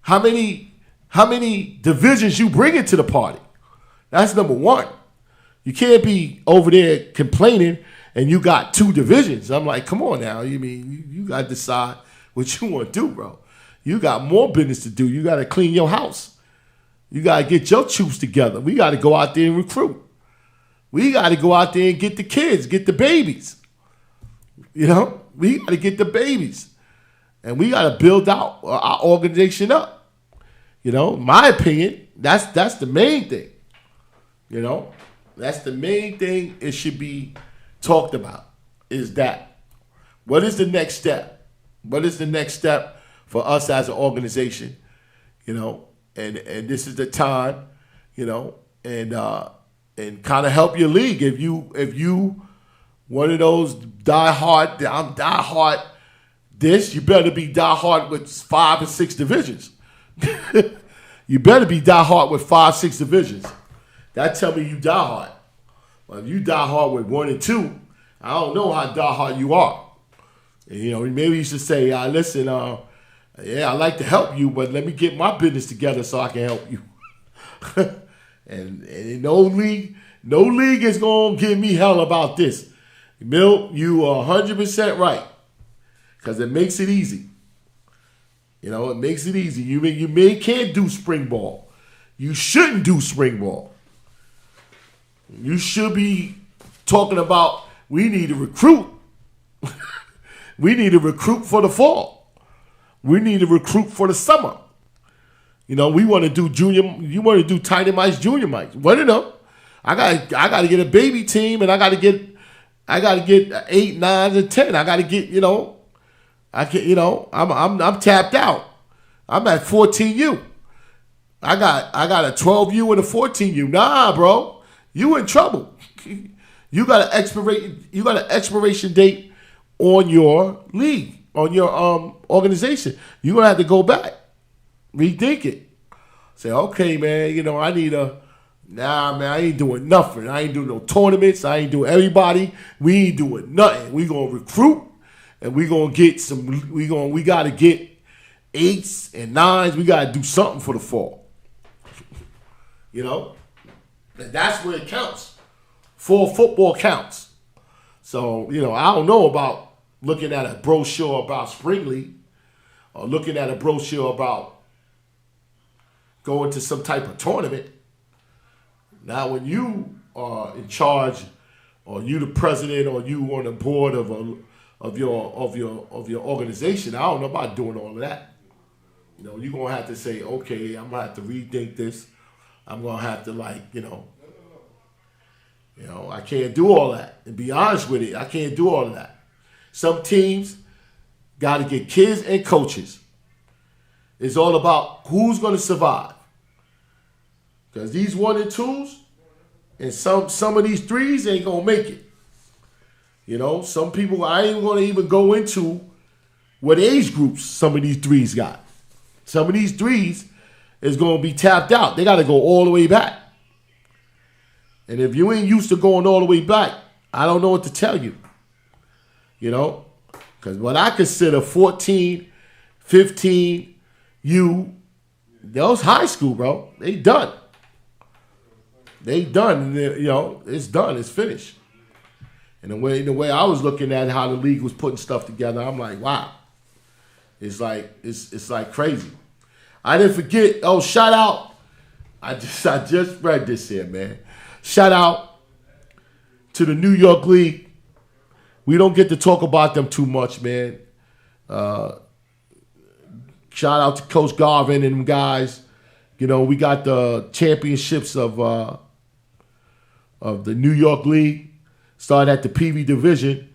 how many divisions you bring into the party. That's number 1. You can't be over there complaining and you got 2 divisions. I'm like, come on now. You got to decide what you want to do, bro. You got more business to do. You got to clean your house. You got to get your troops together. We got to go out there and recruit. We got to go out there and get the kids, get the babies. We got to get the babies. And we got to build out our organization up. My opinion, that's the main thing. That's the main thing it should be talked about, is that. What is the next step? What is the next step for us as an organization? And this is the time, and kind of help your league. If you one of those I'm die hard this, you better be die hard with 5 or 6 divisions. You better be die hard with 5, 6 divisions. That tell me you die hard. Well, if you die hard with 1 and 2, I don't know how die hard you are. And, maybe you should say, listen, yeah, I'd like to help you, but let me get my business together so I can help you. and no league is gonna give me hell about this. Milt, you are 100% right, because it makes it easy. It makes it easy. You can't do spring ball. You shouldn't do spring ball. You should be talking about we need to recruit. We need to recruit for the fall. We need to recruit for the summer. We want to do junior. You want to do tiny mice, junior mice. What I got to get a baby team, and I got to get 8, 9, and 10. I got to get I'm tapped out. I'm at 14U. I got a 12U and a 14U. Nah, bro. You in trouble. You got an expiration date on your league, on your organization. You're gonna have to go back, rethink it. Say, okay, man, I need man, I ain't doing nothing. I ain't doing no tournaments. I ain't doing everybody. We ain't doing nothing. We gonna recruit, and we gonna get some. We gotta get 8s and 9s. We gotta do something for the fall. And that's where it counts. Fall football counts. So, I don't know about looking at a brochure about Spring League, or looking at a brochure about going to some type of tournament. Now, when you are in charge, or you the president, or you on the board of your organization, I don't know about doing all of that. You're gonna have to say, okay, I'm gonna have to rethink this. I'm gonna have to I can't do all that. And be honest with it, I can't do all of that. Some teams got to get kids and coaches. It's all about who's going to survive. Because these 1 and 2s and some of these 3s ain't going to make it. Some people, I ain't going to even go into what age groups some of these 3s got. Some of these 3s is going to be tapped out. They got to go all the way back. And if you ain't used to going all the way back, I don't know what to tell you. Because what I consider 14, 15, those high school, bro, they done. They done. It's done. It's finished. And the way I was looking at how the league was putting stuff together, I'm like, wow. It's like crazy. I didn't forget. Oh, shout out. I just read this here, man. Shout out to the New York League. We don't get to talk about them too much, man. Shout out to Coach Garvin and them guys. We got the championships of the New York League. Started at the PV division.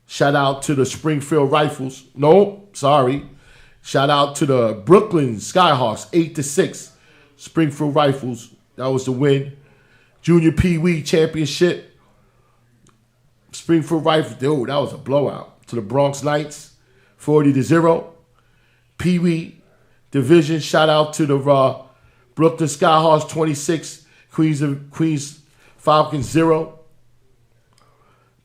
Shout out to the Springfield Rifles. No, sorry. Shout out to the Brooklyn Skyhawks, 8-6. Springfield Rifles. That was the win. Junior Pee Wee Championship. Springfield Rifles. Dude, that was a blowout. To the Bronx Knights, 40-0. Pee Wee Division. Shout out to the Brooklyn Skyhawks, 26. Queens Falcons, 0.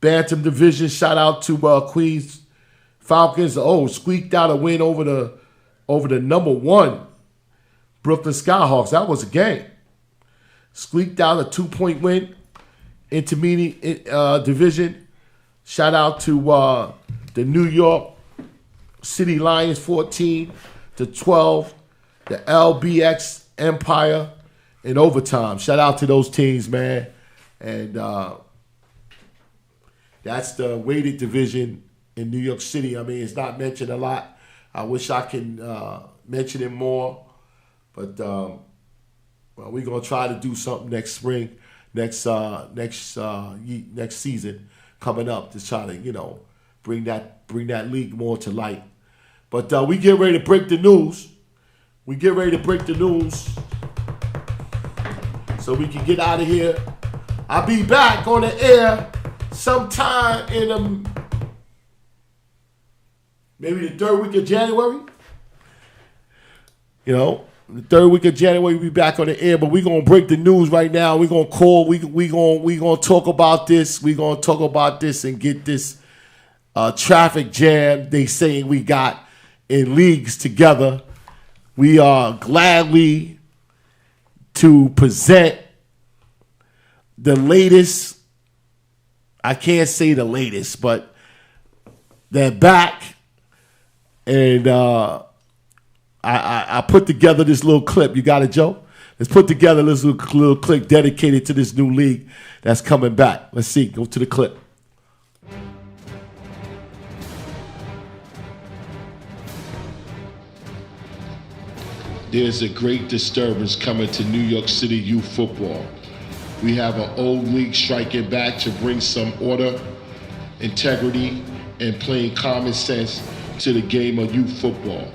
Bantam Division. Shout out to Queens Falcons. Squeaked out a win over the number 1 Brooklyn Skyhawks. That was a game. Squeaked out a 2-point win. Intermediate division. Shout out to the New York City Lions, 14-12. The LBX Empire in overtime. Shout out to those teams, man. And that's the weighted division in New York City. I mean, it's not mentioned a lot. I wish I can mention it more. But we're going to try to do something next spring, next season coming up to try to, bring that league more to light. But we get ready to break the news. So we can get out of here. I'll be back on the air sometime in maybe the 3rd week of January. The 3rd week of January, we'll be back on the air, but we're going to break the news right now. We're going to call. We're going to talk about this. We're going to talk about this and get this traffic jam they saying we got in leagues together. We are gladly to present the latest. I can't say the latest, but they're back. And I put together this little clip. You got it, Joe? Let's put together this little clip dedicated to this new league that's coming back. Let's see. Go to the clip. There's a great disturbance coming to New York City youth football. We have an old league striking back to bring some order, integrity, and plain common sense to the game of youth football.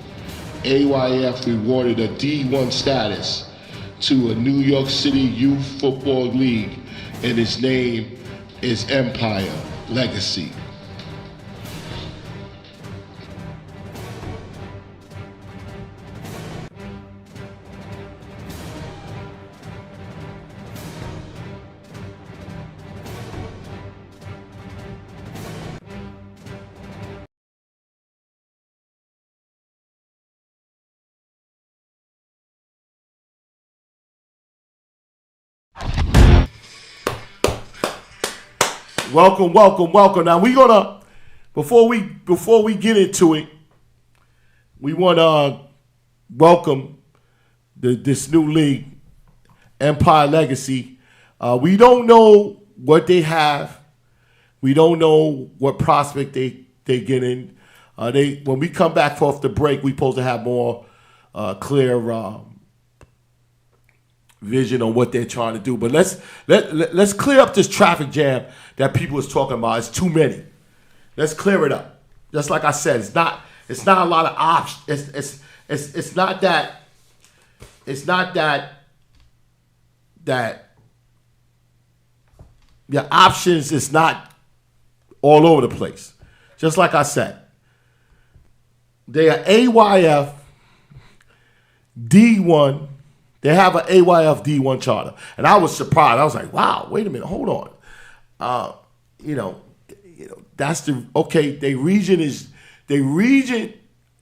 AYF rewarded a D1 status to a New York City Youth Football League, and its name is Empire Legacy. Welcome. Now we gonna before we get into it, we want to welcome this new league, Empire Legacy. We don't know what they have. We don't know what prospect they get in. When we come back off the break, we supposed to have more clear vision on what they're trying to do. But let's clear up this traffic jam that people is talking about. It's too many. Let's clear it up. Just like I said, it's not a lot of options. It's not that your options is not all over the place. Just like I said, they are AYF D1. They have an AYF D1 charter. And I was surprised. I was like, wow, wait a minute, hold on. That's the region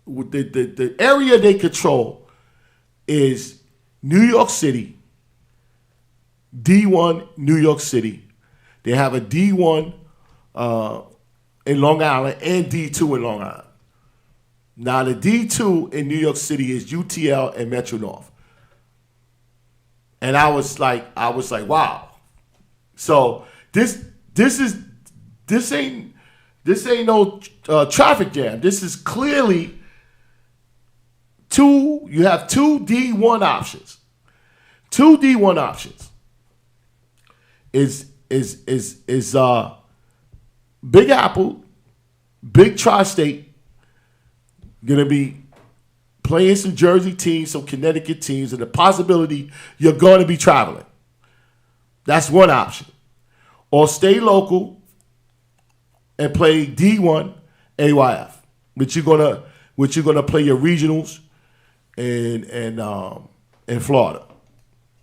with the area they control is New York City, D1 New York City. They have a D1 in Long Island and D2 in Long Island. Now the D2 in New York City is UTL and Metro North. And I was like, wow. So this ain't no traffic jam. This is clearly you have two D1 options. Two D1 options is Big Apple, Big Tri-State, gonna be playing some Jersey teams, some Connecticut teams, and the possibility you're going to be traveling. That's one option. Or stay local and play D1 AYF, which you're gonna play your regionals in Florida,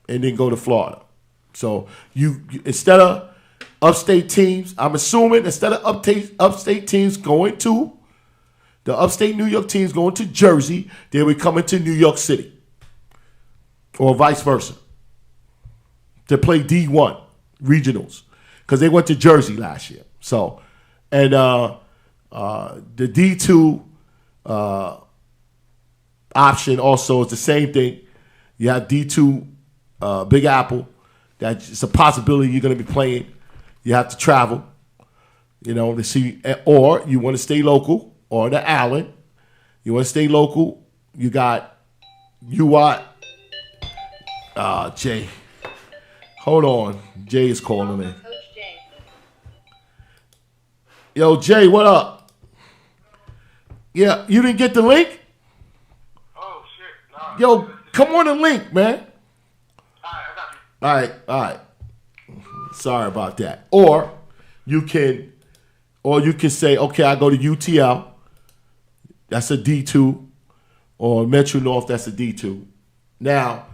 and then go to Florida. So you instead of upstate teams, I'm assuming instead of upstate teams going to the upstate New York teams going to Jersey, they would come into New York City, or vice versa, to play D1 regionals, because they went to Jersey last year. So, and the D2 option also is the same thing. You have D2 Big Apple. That's a possibility you're going to be playing. You have to travel, to see, or you want to stay local. Or the Allen, you want to stay local. You got Jay. Hold on, Jay is calling me. Coach Jay. Yo, Jay, what up? Yeah, you didn't get the link? Oh shit! Nah. Yo, come on the link, man. Alright, I got you. All right. Sorry about that. Or you can say, okay, I go to UTL. That's a D2, or Metro North. That's a D2. Now,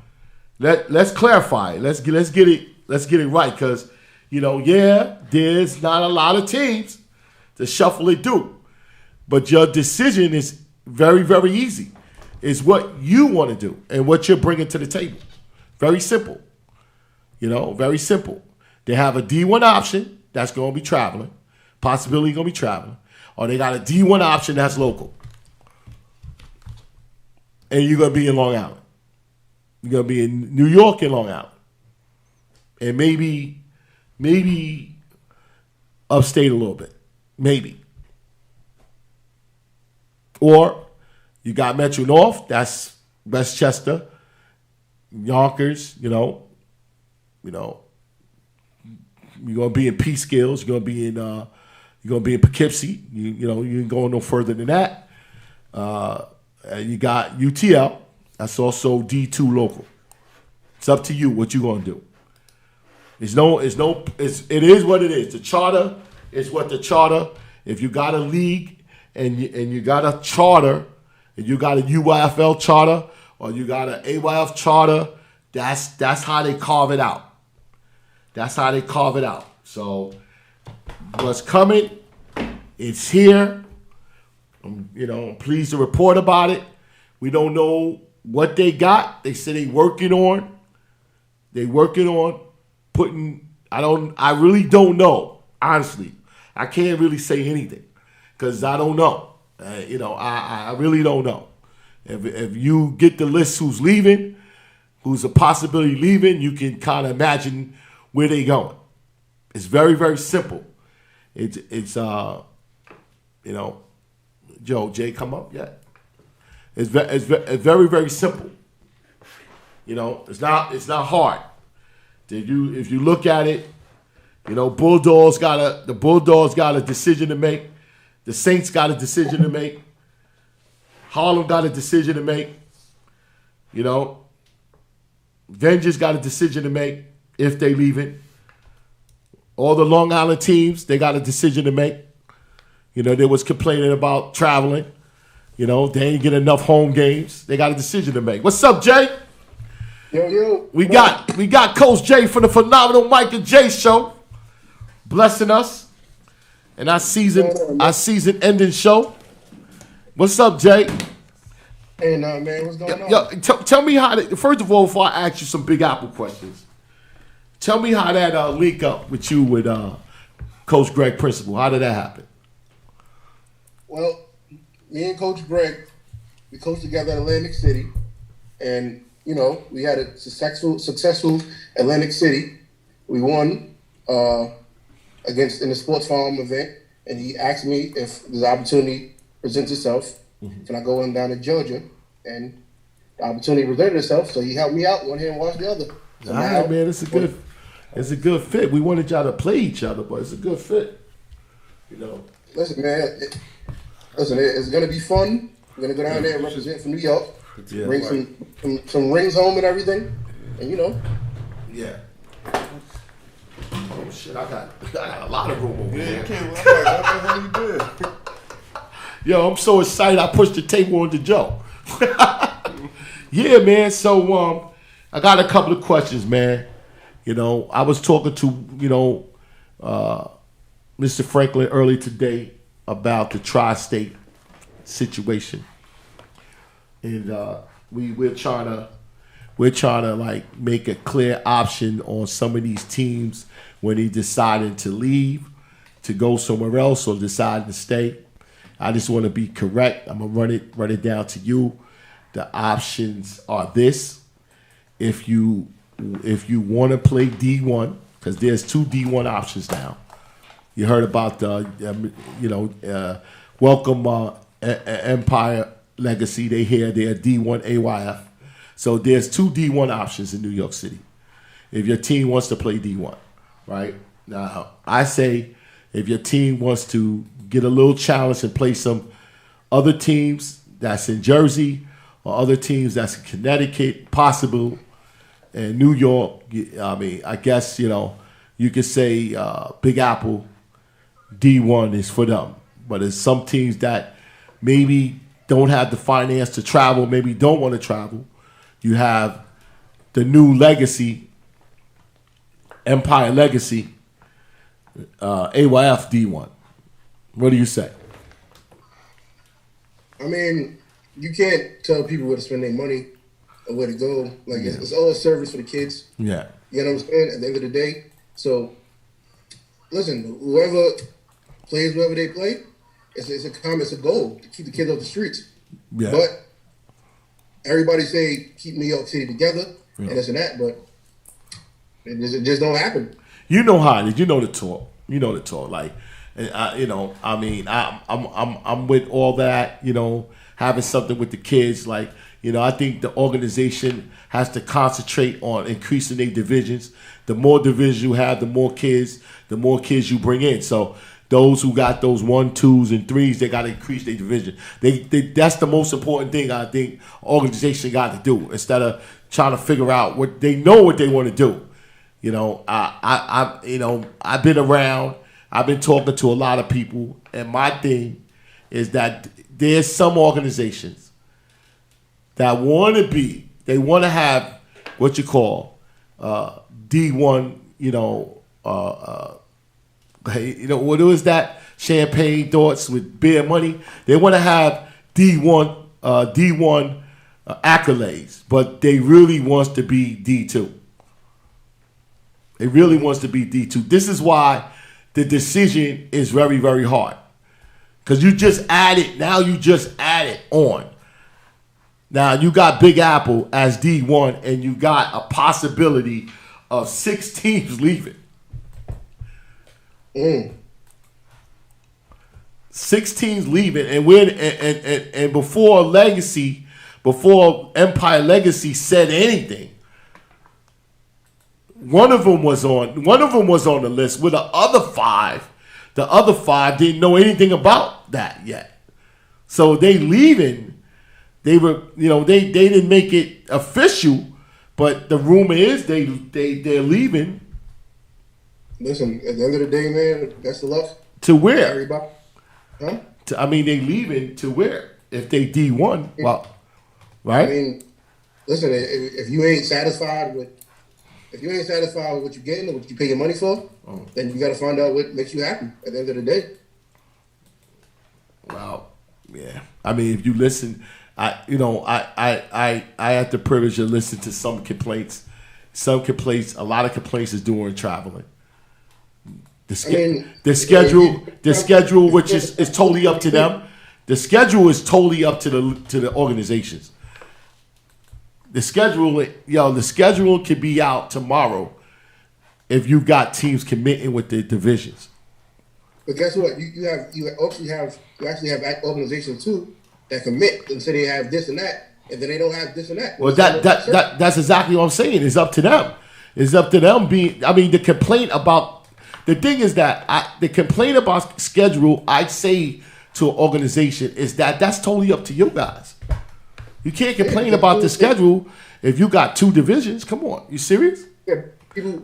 let's clarify. Let's get it right, because there's not a lot of teams to shuffle it through, but your decision is very, very easy. It's what you want to do and what you're bringing to the table. Very simple. Very simple. They have a D1 option that's going to be traveling, possibility going to be traveling, or they got a D1 option that's local. And you're going to be in Long Island. You're going to be in New York and Long Island. And maybe upstate a little bit. Maybe. Or you got Metro North, that's Westchester, Yonkers, you're going to be in Peekskill, you're going to be in Poughkeepsie, you ain't going no further than that. And you got UTL. That's also D2 local. It's up to you what you're gonna do. It is what it is. The charter is what the charter. If you got a league and you got a charter, and you got a UYFL charter or you got an AYF charter, that's how they carve it out. That's how they carve it out. So what's coming? It's here. I'm pleased to report about it. We don't know what they got. They say they're working on putting. I really don't know. Honestly, I can't really say anything because I don't know. I really don't know. If you get the list who's leaving, who's a possibility leaving, you can kind of imagine where they going. It's very, very simple. Jay, come up yet? It's very, very simple. You know, it's not hard. If you look at it, you know, the Bulldogs got a decision to make. The Saints got a decision to make. Harlem got a decision to make. You know, Avengers got a decision to make if they leave it. All the Long Island teams, they got a decision to make. You know, they was complaining about traveling. You know, they ain't get enough home games. They got a decision to make. What's up, Jay? Yo. We got Coach Jay from the Phenomenal Mike and Jay Show blessing us. And our season ending show. What's up, Jay? Hey, man, what's going on? Yo, tell me how first of all, before I ask you some Big Apple questions, tell me how that link up with you with Coach Greg Principal. How did that happen? Well, me and Coach Greg, we coached together at Atlantic City, and you know we had a successful Atlantic City. We won against in the Sports Farm event, and he asked me if the opportunity presents itself, can I go down to Georgia, and the opportunity presented itself. So he helped me out. One hand washed the other. So all right, man, it's a good fit. We wanted y'all to play each other, but it's a good fit. You know. Listen, man. It's gonna be fun. We're gonna go down there and represent for New York. Yeah, bring some rings home and everything, and you know. Yeah. Oh shit! I got a lot of room over here. What the hell you did? Yo, I'm so excited. I pushed the table onto Joe. Yeah, man. So I got a couple of questions, man. You know, I was talking to Mr. Franklin early today about the tri-state situation, and we're trying to like make a clear option on some of these teams when they decided to leave, to go somewhere else, or deciding to stay. I just want to be correct. I'm gonna run it down to you. The options are this: if you want to play D1, because there's 2 D1 options now. You heard about the, Welcome Empire Legacy. They're D1 AYF. So there's 2 D1 options in New York City. If your team wants to play D1, right? Now, I say if your team wants to get a little challenge and play some other teams that's in Jersey or other teams that's in Connecticut, possible, and New York, I mean, I guess, you could say Big Apple D1 is for them. But there's some teams that maybe don't have the finance to travel, maybe don't want to travel. You have the new legacy, Empire Legacy, AYF D1. What do you say? I mean, you can't tell people where to spend their money or where to go. Like, it's all a service for the kids. Yeah. You know what I'm saying? At the end of the day. So, listen, whoever plays wherever they play, it's a goal to keep the kids off the streets. Yeah. But everybody say keep New York City together and this and that, but it just don't happen. You know how it is. You know the talk. Like, I'm with all that. Having something with the kids. Like, I think the organization has to concentrate on increasing their divisions. The more divisions you have, the more kids you bring in. So those who got those 1, 2s, and 3s, they got to increase their division. That's the most important thing I think organization got to do, instead of trying to figure out what they want to do. I've been around. I've been talking to a lot of people, and my thing is that there's some organizations that want to have what you call D1. What was that? Champagne thoughts with beer money. They want to have D1 accolades, but they really wants to be D2. It really wants to be D2. This is why the decision is very, very hard. Because you just added on. Now you got Big Apple as D1, and you got a possibility of 6 teams leaving. 6 teams leaving, and before Empire Legacy said anything, One of them was on the list. With the other five didn't know anything about that yet. So they leaving. They were, they didn't make it official, but the rumor is they're leaving. Listen, at the end of the day, man, best of luck to where? Everybody, huh? They leaving to where? If they D1, well, right? I mean, listen, if you ain't satisfied with what you're getting and what you pay your money for, then you got to find out what makes you happy at the end of the day. Well, yeah. I mean, if you listen, I had the privilege of listening to some complaints. A lot of complaints is during traveling. The schedule, which is totally up to them. The schedule is totally up to the organizations. The schedule could be out tomorrow if you got teams committing with the divisions. But guess what? You actually have organizations too that commit and say they have this and that, and then they don't have this and that. Well, that's exactly what I'm saying. It's up to them. It's up to them the complaint about. The thing is that the complaint about schedule, I'd say to an organization, is that's totally up to you guys. You can't complain about the schedule if you got two divisions. Come on, you serious? Yeah, people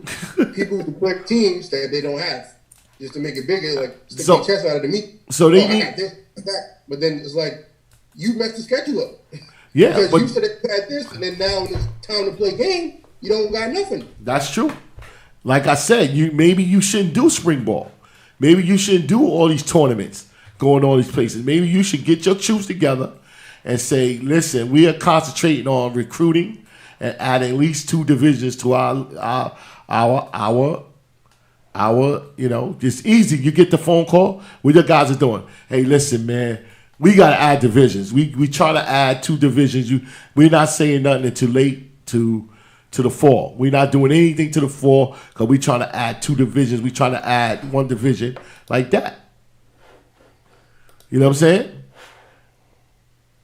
play teams that they don't have just to make it bigger, like stick their chest out of the meat. So they need I got this, that, but then it's like you messed the schedule up. Yeah, because you said it had this, and then now when it's time to play game, you don't got nothing. That's true. Like I said, maybe you shouldn't do spring ball. Maybe you shouldn't do all these tournaments, going all these places. Maybe you should get your troops together and say, listen, we are concentrating on recruiting and add at least two divisions to our just easy. You get the phone call, what your guys are doing. Hey, listen, man, we got to add divisions. We try to add two divisions. We're not saying nothing until late to the fall. We're not doing anything to the fall because we're trying to add two divisions. We're trying to add one division like that. You know what I'm saying?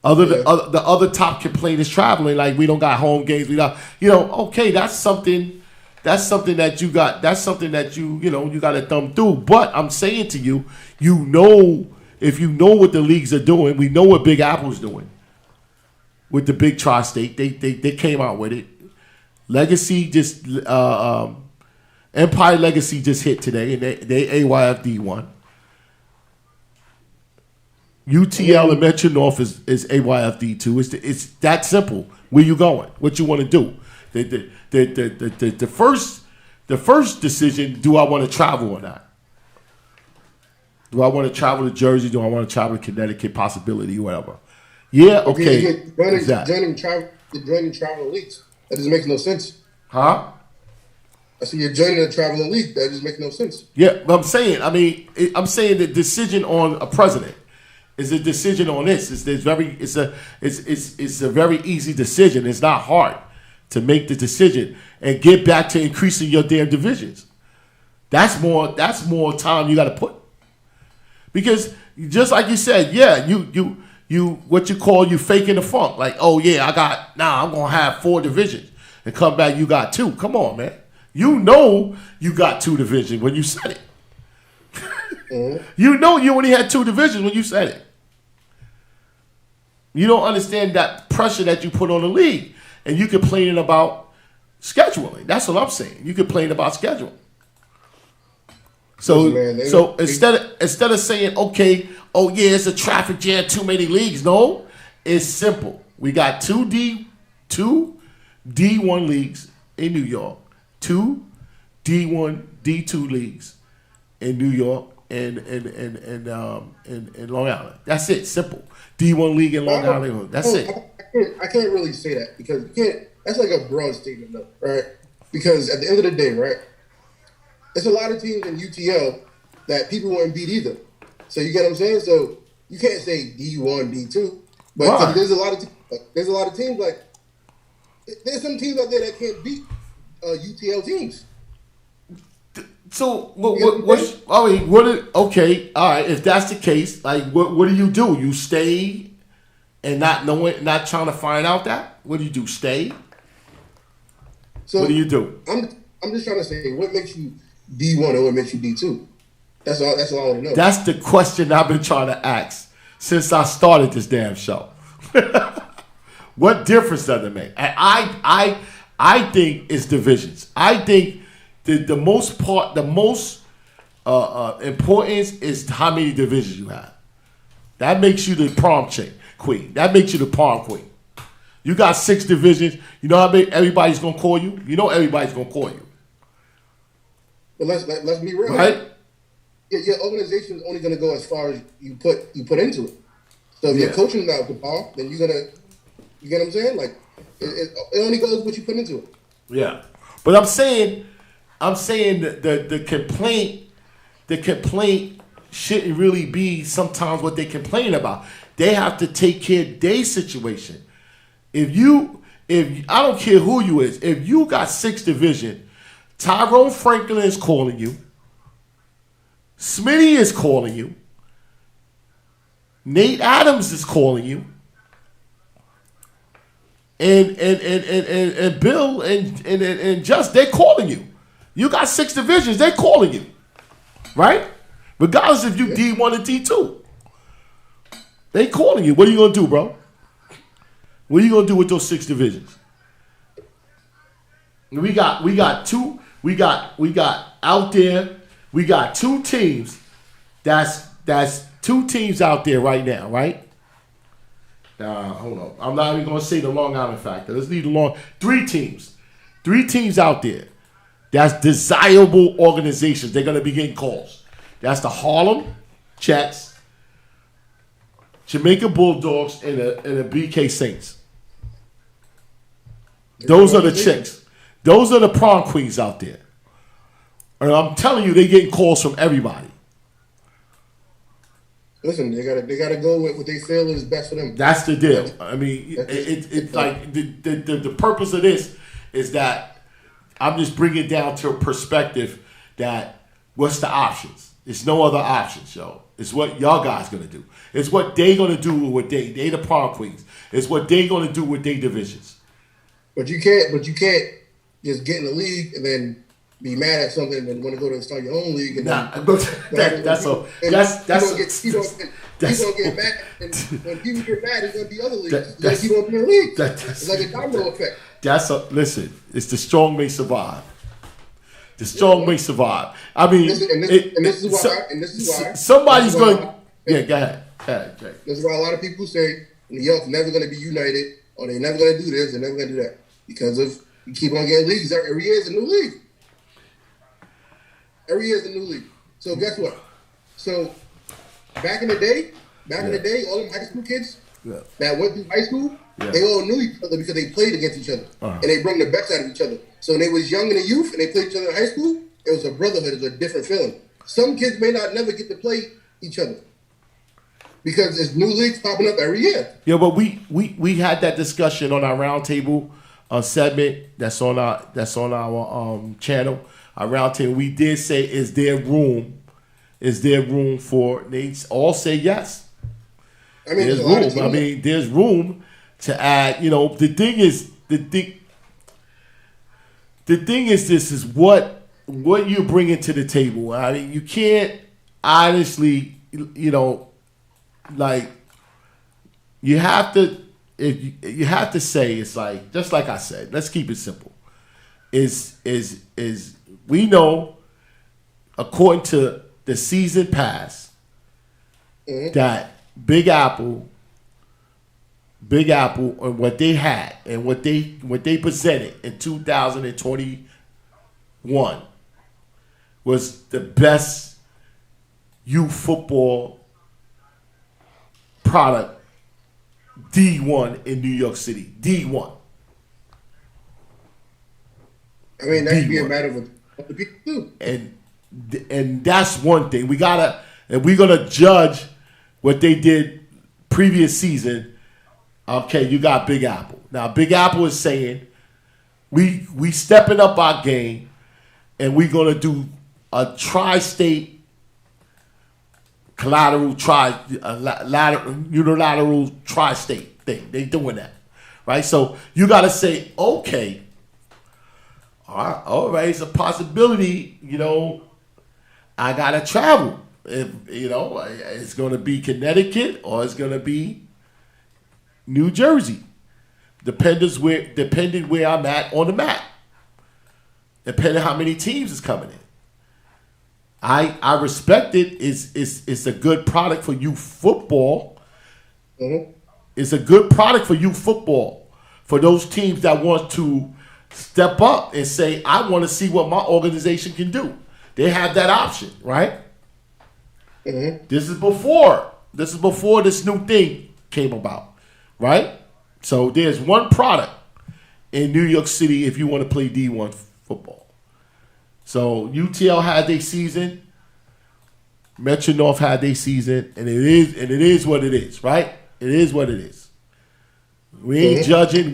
The other top complaint is traveling. Like, we don't got home games. We got, okay, that's something that you got. That's something that you got to thumb through. But I'm saying to you, if you know what the leagues are doing, we know what Big Apple's doing with the Big Tri-State. They came out with it. Legacy Empire Legacy just hit today, and they AYFD won. UTL and Metro North is AYFD too. It's that simple. Where you going? What you want to do? The first decision: do I want to travel or not? Do I want to travel to Jersey? Do I want to travel to Connecticut? Possibility, whatever. Yeah, okay. Joining travel leagues. That doesn't make no sense. Huh? I see you're joining a traveling league. That just makes no sense. Yeah, but I'm saying the decision on a president is a decision on this. It's a very easy decision. It's not hard to make the decision and get back to increasing your damn divisions. That's more time you got to put. Because just like you said, yeah, you what you call you faking the funk. Like, oh yeah, I'm gonna have 4 divisions and come back, you got 2. Come on, man. You know you got 2 divisions when you said it. Mm-hmm. You know you only had 2 divisions when you said it. You don't understand that pressure that you put on the league. And you complaining about scheduling. That's what I'm saying. You complain about scheduling. So instead of saying, okay, oh yeah, it's a traffic jam, too many leagues. No, it's simple. We got 2 D1 leagues in New York, 2 D1, D2 leagues in New York and Long Island. That's it. Simple. D1 league in Long Island. That's it. I can't really say that because that's like a broad statement, though, right? Because at the end of the day, right, there's a lot of teams in UTL that people won't beat either. So you get what I'm saying? So you can't say D1, D2, but there's a lot of teams like there's some teams out there that can't beat UTL teams. So okay, all right. If that's the case, like what do? You stay and not trying to find out that? What do you do? Stay? So what do you do? I'm I'm just trying to say, what makes you D1 or what makes you D2? That's all I want to know. That's the question I've been trying to ask since I started this damn show. What difference does it make? And I think it's divisions. I think the most importance is how many divisions you have. That makes you the prom queen. That makes you the prom queen. You got 6 divisions. You know how many everybody's gonna call you? You know everybody's gonna call you. But let's be real. Right? Your organization is only gonna go as far as you put into it. So if your coaching not the ball, then you're gonna, you get what I'm saying? Like it only goes what you put into it. Yeah. But I'm saying the complaint shouldn't really be sometimes what they complain about. They have to take care of their situation. If I don't care who you is, if you got 6 division, Tyrone Franklin is calling you, Smitty is calling you, Nate Adams is calling you, and Bill and Just, they're calling you. You got 6 divisions, they're calling you. Right? Regardless if you D1 and D2. They calling you. What are you gonna do, bro? What are you gonna do with those 6 divisions? We got out there. We got 2 teams. That's 2 teams out there right now, right? Hold on. I'm not even gonna say the Long Island factor. Let's leave the 3 teams. 3 teams out there. That's desirable organizations. They're gonna be getting calls. That's the Harlem Jets, Jamaica Bulldogs, and the BK Saints. Those are the chicks. Those are the prom queens out there. And I'm telling you, they're getting calls from everybody. Listen, they gotta go with what they feel is best for them. That's the deal. I mean, it's like the purpose of this is that I'm just bringing it down to a perspective that what's the options? There's no other options, yo. It's what y'all guys gonna do. It's what they gonna do with what they the prom queens. It's what they gonna do with their divisions. But you can't just get in the league and then be mad at something and then want to go to start your own league. And that's gonna get mad, and when people get mad, it's gonna be other leagues. It's keep on being leagues. It's like a domino effect. Listen. It's the strong may survive. The strong may survive. I mean, this is why somebody's going. Yeah, go ahead, Jay. This is why a lot of people say New York's never going to be united, or they're never going to do this, they're never going to do that, because of you keep on getting leagues. Every year is a new league. Every year is a new league. So guess what? So back in the day, all them high school kids that went through high school, they all knew each other because they played against each other, and they bring the best out of each other. So when they was young in the youth and they played each other in high school, it was a brotherhood. It was a different feeling. Some kids may not never get to play each other because there's new leagues popping up every year. Yeah, but we had that discussion on our roundtable segment that's on our channel. Our roundtable, we did say, is there room for? They all say yes. I mean, there's room. I mean, there's room to add. You know, the thing is this is what you bring to the table. I mean, you can't honestly, you know, like you have to. You have to say it's like, just like I said. Let's keep it simple. Is we know, according to the season pass, that Big Apple, and what they had and what they presented in 2021 was the best youth football product, D1 in New York City. D1. I mean, that should be a matter of what the people do. And that's one thing. We're gonna judge what they did previous season. Okay, you got Big Apple. Now Big Apple is saying we stepping up our game and we're gonna do a tri-state unilateral tri-state thing. They doing that. Right? So you gotta say, okay, all right, it's a possibility, I got to travel. If, it's going to be Connecticut or it's going to be New Jersey. Depending where I'm at on the map. Depending how many teams is coming in. I respect it. It's a good product for youth football. Mm-hmm. It's a good product for youth football. For those teams that want to step up and say, I want to see what my organization can do. They have that option, right? Mm-hmm. This is before this new thing came about, right? So there's one product in New York City if you want to play D1 football. So UTL had their season, Metro North had their season, and it is what it is, right? It is what it is. We ain't judging.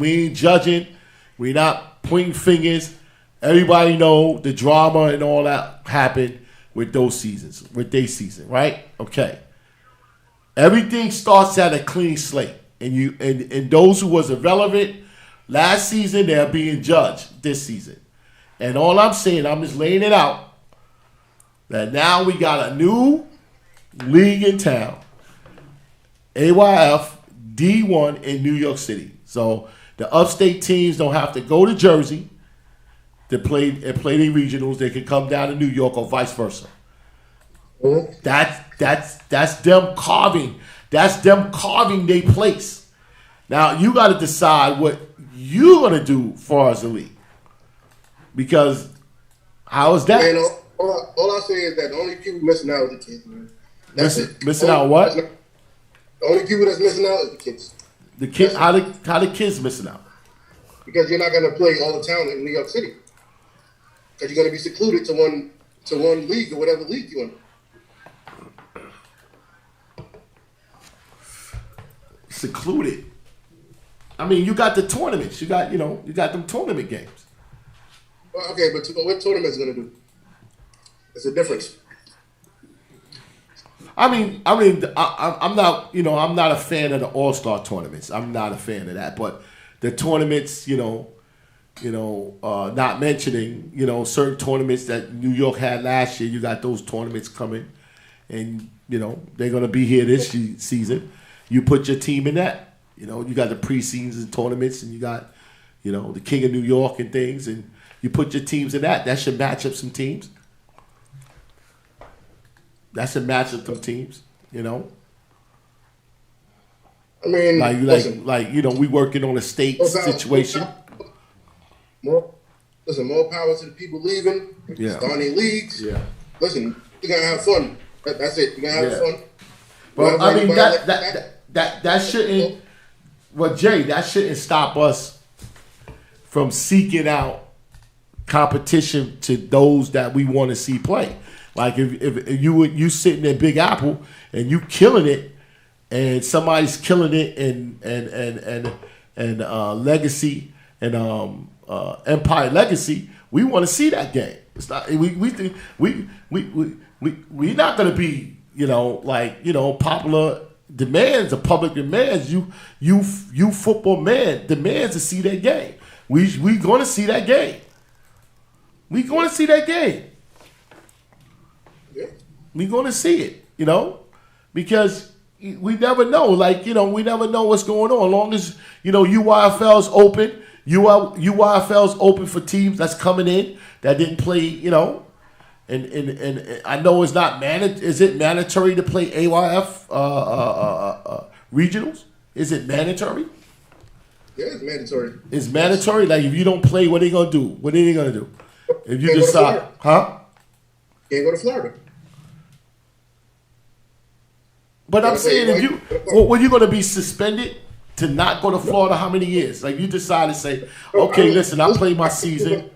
We're not pointing fingers. Everybody know the drama and all that happened with those seasons, with their season, right? Okay. Everything starts at a clean slate. And those who was irrelevant last season, they're being judged this season. And all I'm saying, I'm just laying it out, that now we got a new league in town, AYF D1 in New York City. So the upstate teams don't have to go to Jersey to play the regionals. They can come down to New York or vice versa. Mm-hmm. That's them carving. That's them carving their place. Now you got to decide what you're gonna do for as a league. Because how is that? Man, all I say is that the only people missing out is the kids, man. That's it. Missing out what? The only people that's missing out is the kids. The kid, how the kids missing out? Because you're not gonna play all the talent in New York City. Because you're gonna be secluded to one league or whatever league you want. Secluded. I mean, you got the tournaments. You got them tournament games. Well, okay, but what tournament's gonna do? It's a difference. I'm not, I'm not a fan of the All-Star tournaments. I'm not a fan of that. But the tournaments, not mentioning, certain tournaments that New York had last year. You got those tournaments coming, and they're gonna be here this season. You put your team in that. You got the preseason tournaments, and you got, the King of New York and things, and you put your teams in that. That should match up some teams. That should match up some teams. I mean, we working on a state situation. More power to the people leaving, starting leagues. Yeah. Listen, you're gonna have fun. That's it. You're gonna have fun. Well, I mean that shouldn't. Well, Jay, that shouldn't stop us from seeking out competition to those that we want to see play. Like if you sitting in Big Apple and you killing it, and somebody's killing it and Legacy and Empire Legacy, we want to see that game. It's not we're not going to be popular demands or public demands. You football man demands to see that game. We going to see that game. We going to see that game. Yeah. We going to see it, because we never know. We never know what's going on. As long as UYFL's open, UYFL's open for teams that's coming in that didn't play, and I know it's not is it mandatory to play AYF regionals? Is it mandatory? Yeah, it's mandatory. It's mandatory. Like if you don't play, what are they gonna do? What are they gonna do? If you decide, huh? Can't go to Florida. But I'm saying, were you going to be suspended to not go to Florida? How many years? Like you decide to say, okay, listen, I played my season.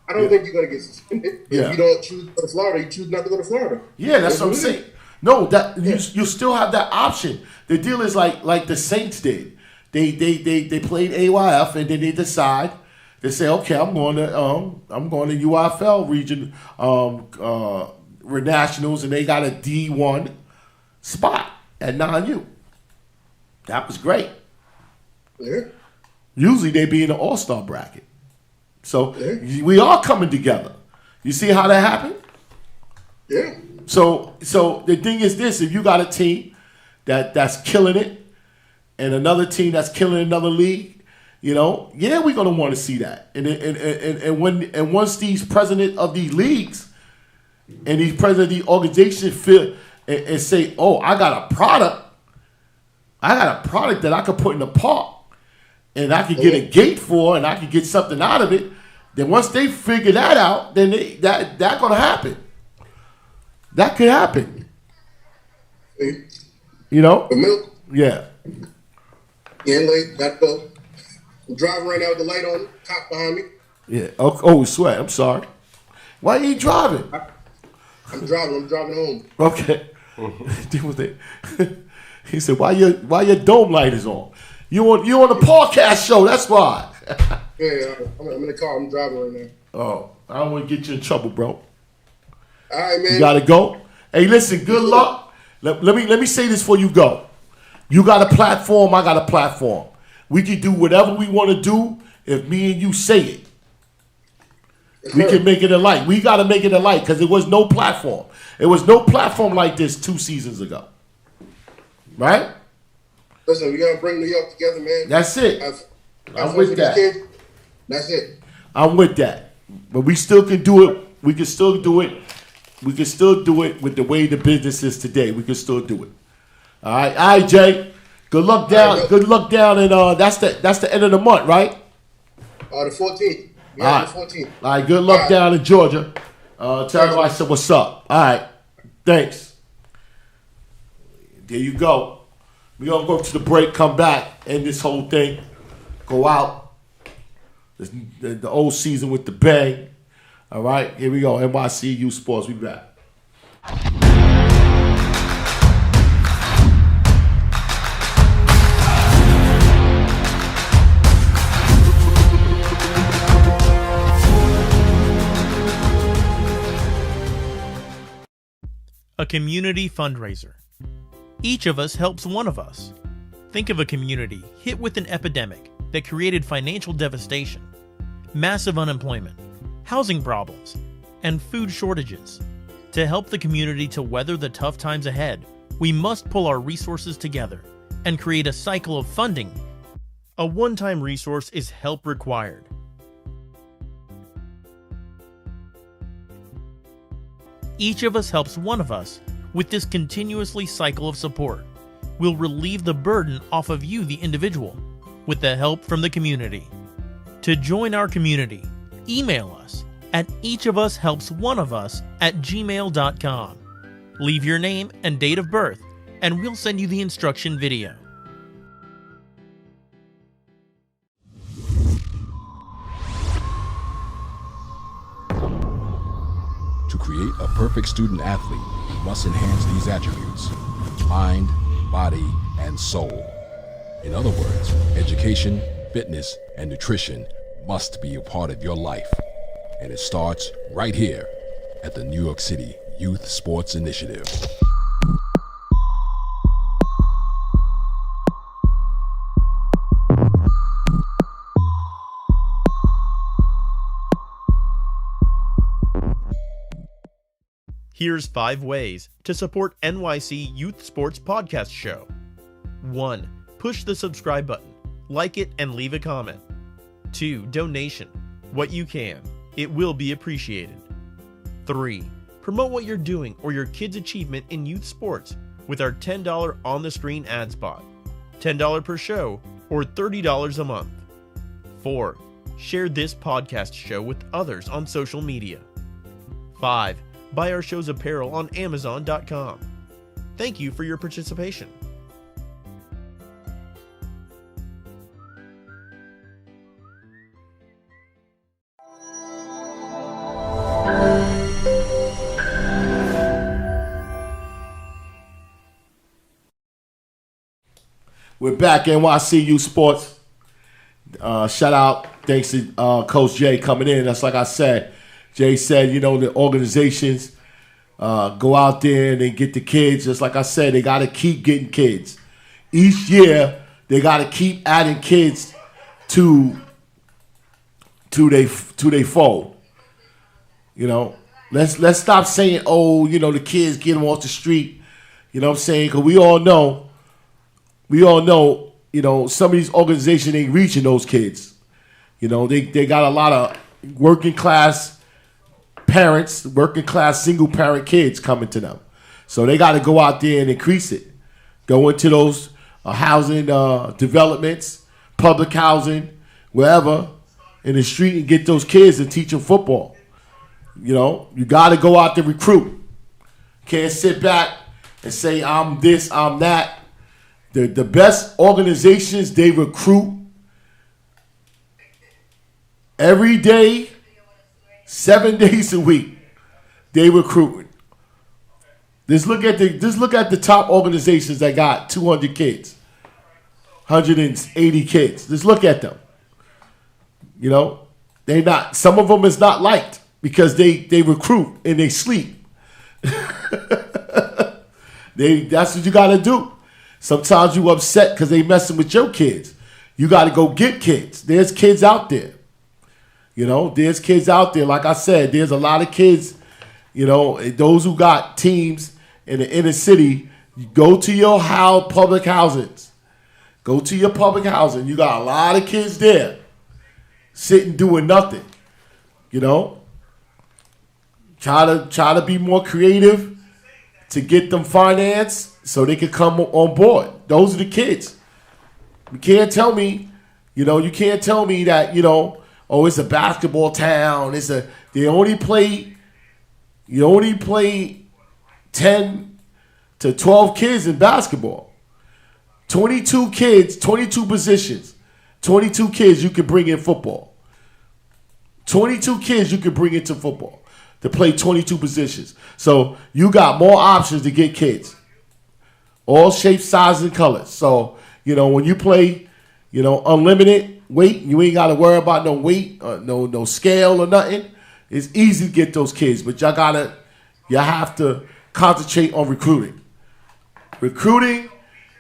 I don't think you're going to get suspended. Yeah. If you don't choose to go to Florida, you choose not to go to Florida. Yeah, that's what I'm saying. No, that you still have that option. The deal is like the Saints did. They played AYF and then they decide. They say, okay, I'm going to UFL region nationals, and they got a D1 spot at non-U. That was great. Yeah. Usually they be in the All-Star bracket. So we are coming together. You see how that happened? Yeah. So the thing is this: if you got a team that's killing it, and another team that's killing another league, we're gonna want to see that. And once these president of these leagues and these president of these organizations feel and say, "Oh, I got a product that I could put in the park, and I could get a gate for, and I could get something out of it." Then once they figure that out, then that gonna happen. That could happen. The milk? Yeah. Yeah, late. Got the driver right now with the light on, cop behind me. Yeah. Oh, sweat. I'm sorry. Why you ain't driving? I'm driving home. Okay. He said, "Why your dome light is on? You on the podcast show? That's why." Yeah, I'm in the car. I'm driving right now. Oh, I don't want to get you in trouble, bro. All right, man. You gotta go. Hey, listen. Good luck. Let me say this before you go. You got a platform. I got a platform. We can do whatever we want to do if me and you say it. We can make it a light. We got to make it a light because there was no platform. It was no platform like this 2 seasons ago. Right? Listen, we got to bring New York together, man. That's it. I'm with that. That's it. I'm with that. But we still can do it. We can still do it. We can still do it with the way the business is today. We can still do it. All right, Jay. Good luck down. Right, good luck down, and that's the end of the month, right? The 14th. Yeah, all right. The 14th. All right. Good luck down in Georgia. Tell them I said what's up. All right. Thanks. There you go. We gonna go to the break. Come back, end this whole thing. Go out. The old season with the bang. All right. Here we go. NYC Youth Sports. We back. A community fundraiser. Each of us helps one of us. Think of a community hit with an epidemic that created financial devastation, massive unemployment, housing problems, and food shortages. To help the community to weather the tough times ahead, we must pull our resources together and create a cycle of funding. A one-time resource is Help Required. Each of us helps one of us. With this continuously cycle of support, we'll relieve the burden off of you, the individual, with the help from the community. To join our community, email us at eachofushelpsoneofus@gmail.com. Leave your name and date of birth, and we'll send you the instruction video. To create a perfect student athlete, you must enhance these attributes: mind, body, and soul. In other words, education, fitness, and nutrition must be a part of your life. And it starts right here at the New York City Youth Sports Initiative. Here's 5 ways to support NYC Youth Sports Podcast Show. 1. Push the subscribe button, like it, and leave a comment. 2. Donation. What you can. It will be appreciated. 3. Promote what you're doing or your kid's achievement in youth sports with our $10 on-the-screen ad spot. $10 per show or $30 a month. 4. Share this podcast show with others on social media. 5. Buy our show's apparel on Amazon.com. Thank you for your participation. We're back, NYC Youth Sports. Shout out, thanks to Coach Jay coming in. That's like I said. Jay said, the organizations go out there and they get the kids. Just like I said, they got to keep getting kids. Each year, they got to keep adding kids to to they fold. You know, let's stop saying, oh, you know, the kids get them off the street. You know what I'm saying? Because we all know, you know, some of these organizations ain't reaching those kids. You know, they got a lot of working class parents, working class single parent kids coming to them. So they got to go out there and increase it. Go into those housing developments, public housing, wherever, in the street and get those kids and teach them football. You know, you got to go out there recruit. Can't sit back and say, I'm this, I'm that. The best organizations, they recruit every day, 7 days a week. They recruit. Just look at the top organizations that got 200 kids, 180 kids. Just look at them. You know, some of them is not liked because they recruit and they sleep. That's what you got to do. Sometimes you upset because they messing with your kids. You got to go get kids. There's kids out there. You know, there's kids out there. Like I said, there's a lot of kids, you know, those who got teams in the inner city. You go to your public housings. Go to your public housing. You got a lot of kids there sitting doing nothing. You know, try to be more creative to get them financed so they can come on board. Those are the kids. You can't tell me that, you know, oh, it's a basketball town. You only play 10 to 12 kids in basketball. 22 kids, 22 positions. 22 kids you can bring in football. 22 kids you can bring into football to play 22 positions. So you got more options to get kids. All shapes, sizes, and colors. So, you know, when you play, you know, unlimited weight, you ain't got to worry about no weight, no scale or nothing. It's easy to get those kids, but you have to concentrate on recruiting. Recruiting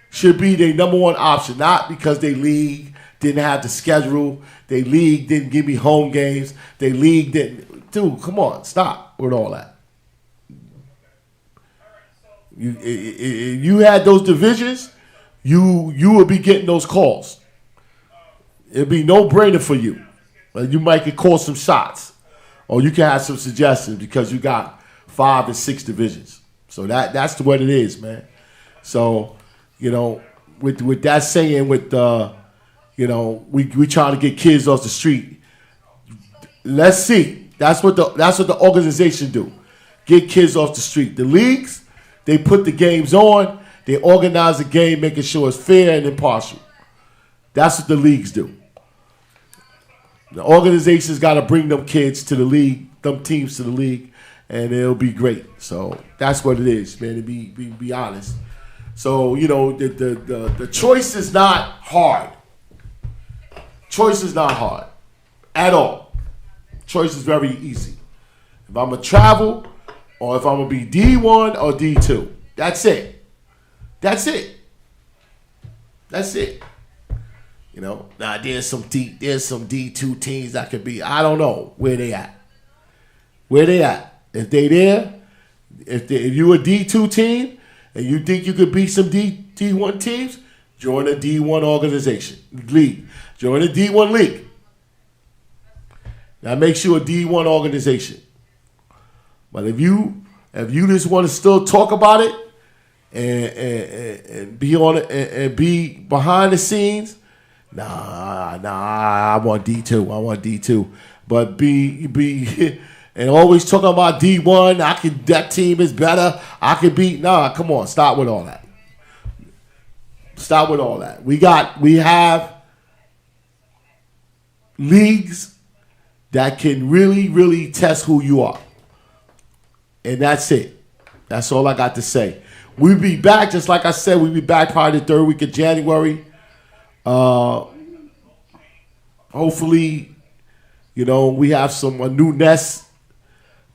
should be their number one option, not because they league didn't have the schedule, they league didn't give me home games, they league didn't. Dude, come on, stop with all that. You had those divisions, you would be getting those calls. It'd be no brainer for you. You might get called some shots, or you can have some suggestions because you got 5 and 6 divisions. So that's what it is, man. So, you know, with that saying, you know, we try to get kids off the street. Let's see. That's what the organization do. Get kids off the street. The leagues, they put the games on. They organize the game, making sure it's fair and impartial. That's what the leagues do. The organization's got to bring them kids to the league, them teams to the league, and it'll be great. So that's what it is, man, to be honest. So, you know, the choice is not hard. Choice is not hard at all. Choice is very easy. If I'm going to travel or if I'm going to be D1 or D2. That's it. That's it. That's it. You know, now there's some D2 teams that could be, I don't know where they at. Where they at? If they there, if you a D2 team and you think you could beat some D1 teams, join a D1 organization, league. Join a D1 league. That makes you a D1 organization. But if you just want to still talk about it and be on it and be behind the scenes, nah, I want D2. I want D2. But be and always talking about D1. That team is better. I could beat. Nah, come on, stop with all that. Stop with all that. We have leagues that can really, really test who you are. And that's it. That's all I got to say. We'll be back, just like I said, we'll be back probably the 3rd week of January. Hopefully, you know, we have a new nest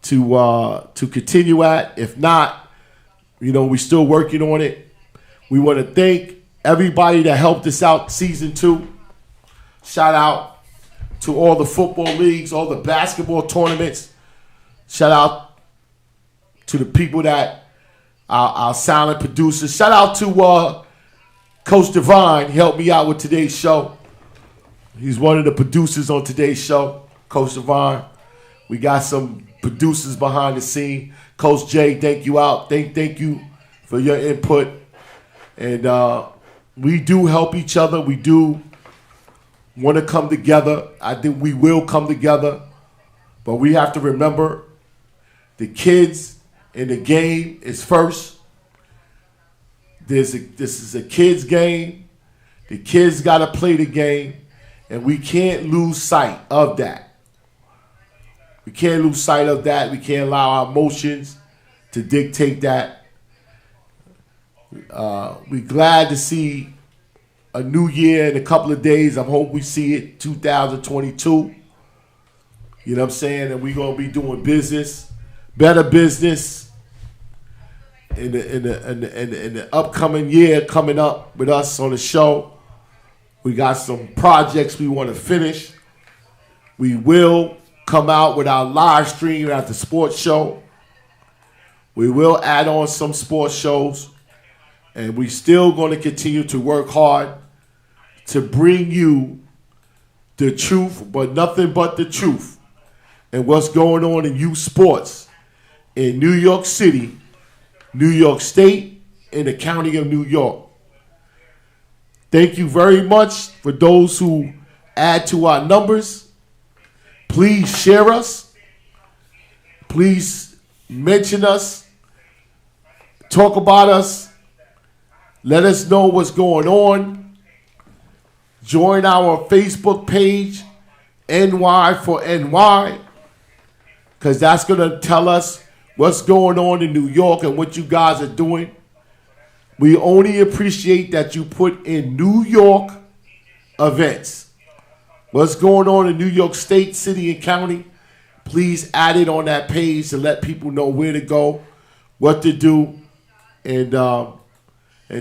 to continue at. If not, you know, we're still working on it. We want to thank everybody that helped us out season 2. Shout out to all the football leagues, all the basketball tournaments. Shout out to the people that our silent producers. Shout out to Coach Divine. He helped me out with today's show. He's one of the producers on today's show, Coach Divine. We got some producers behind the scene. Coach Jay, thank you out. Thank you for your input. And we do help each other. We do want to come together. I think we will come together. But we have to remember the kids in the game is first. This is a kids' game. The kids got to play the game. And we can't lose sight of that. We can't lose sight of that. We can't allow our emotions to dictate that. We're glad to see a new year in a couple of days. I hope we see it 2022. You know what I'm saying? And we're going to be doing business, better business in the upcoming year coming up with us on the show. We got some projects we want to finish. We will come out with our live stream at the sports show. We will add on some sports shows. And we still going to continue to work hard to bring you the truth, but nothing but the truth, and what's going on in youth sports in New York City, New York State, and the county of New York. Thank you very much for those who add to our numbers. Please share us. Please mention us. Talk about us. Let us know what's going on. Join our Facebook page, NY for NY, because that's going to tell us what's going on in New York and what you guys are doing. We only appreciate that you put in New York events. What's going on in New York State, city, and county, please add it on that page to let people know where to go, what to do, and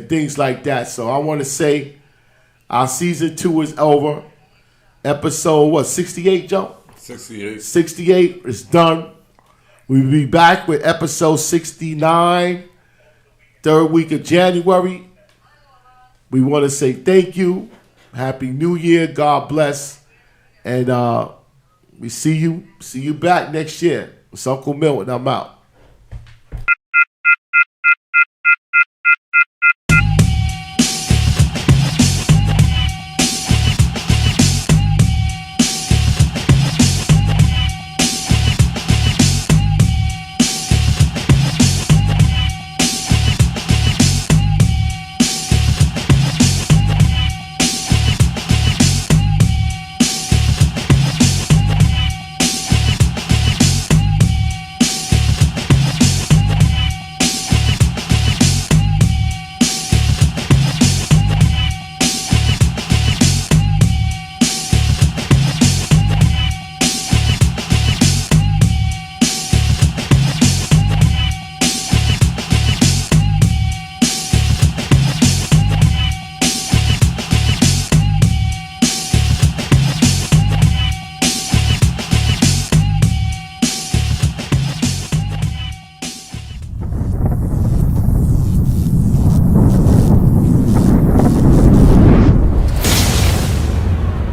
things like that. So I want to say our season 2 is over. Episode, 68, Joe? 68. 68 is done. We'll be back with episode 69, third week of January. We want to say thank you. Happy New Year. God bless. And we see you back next year. It's Uncle Milton. I'm out.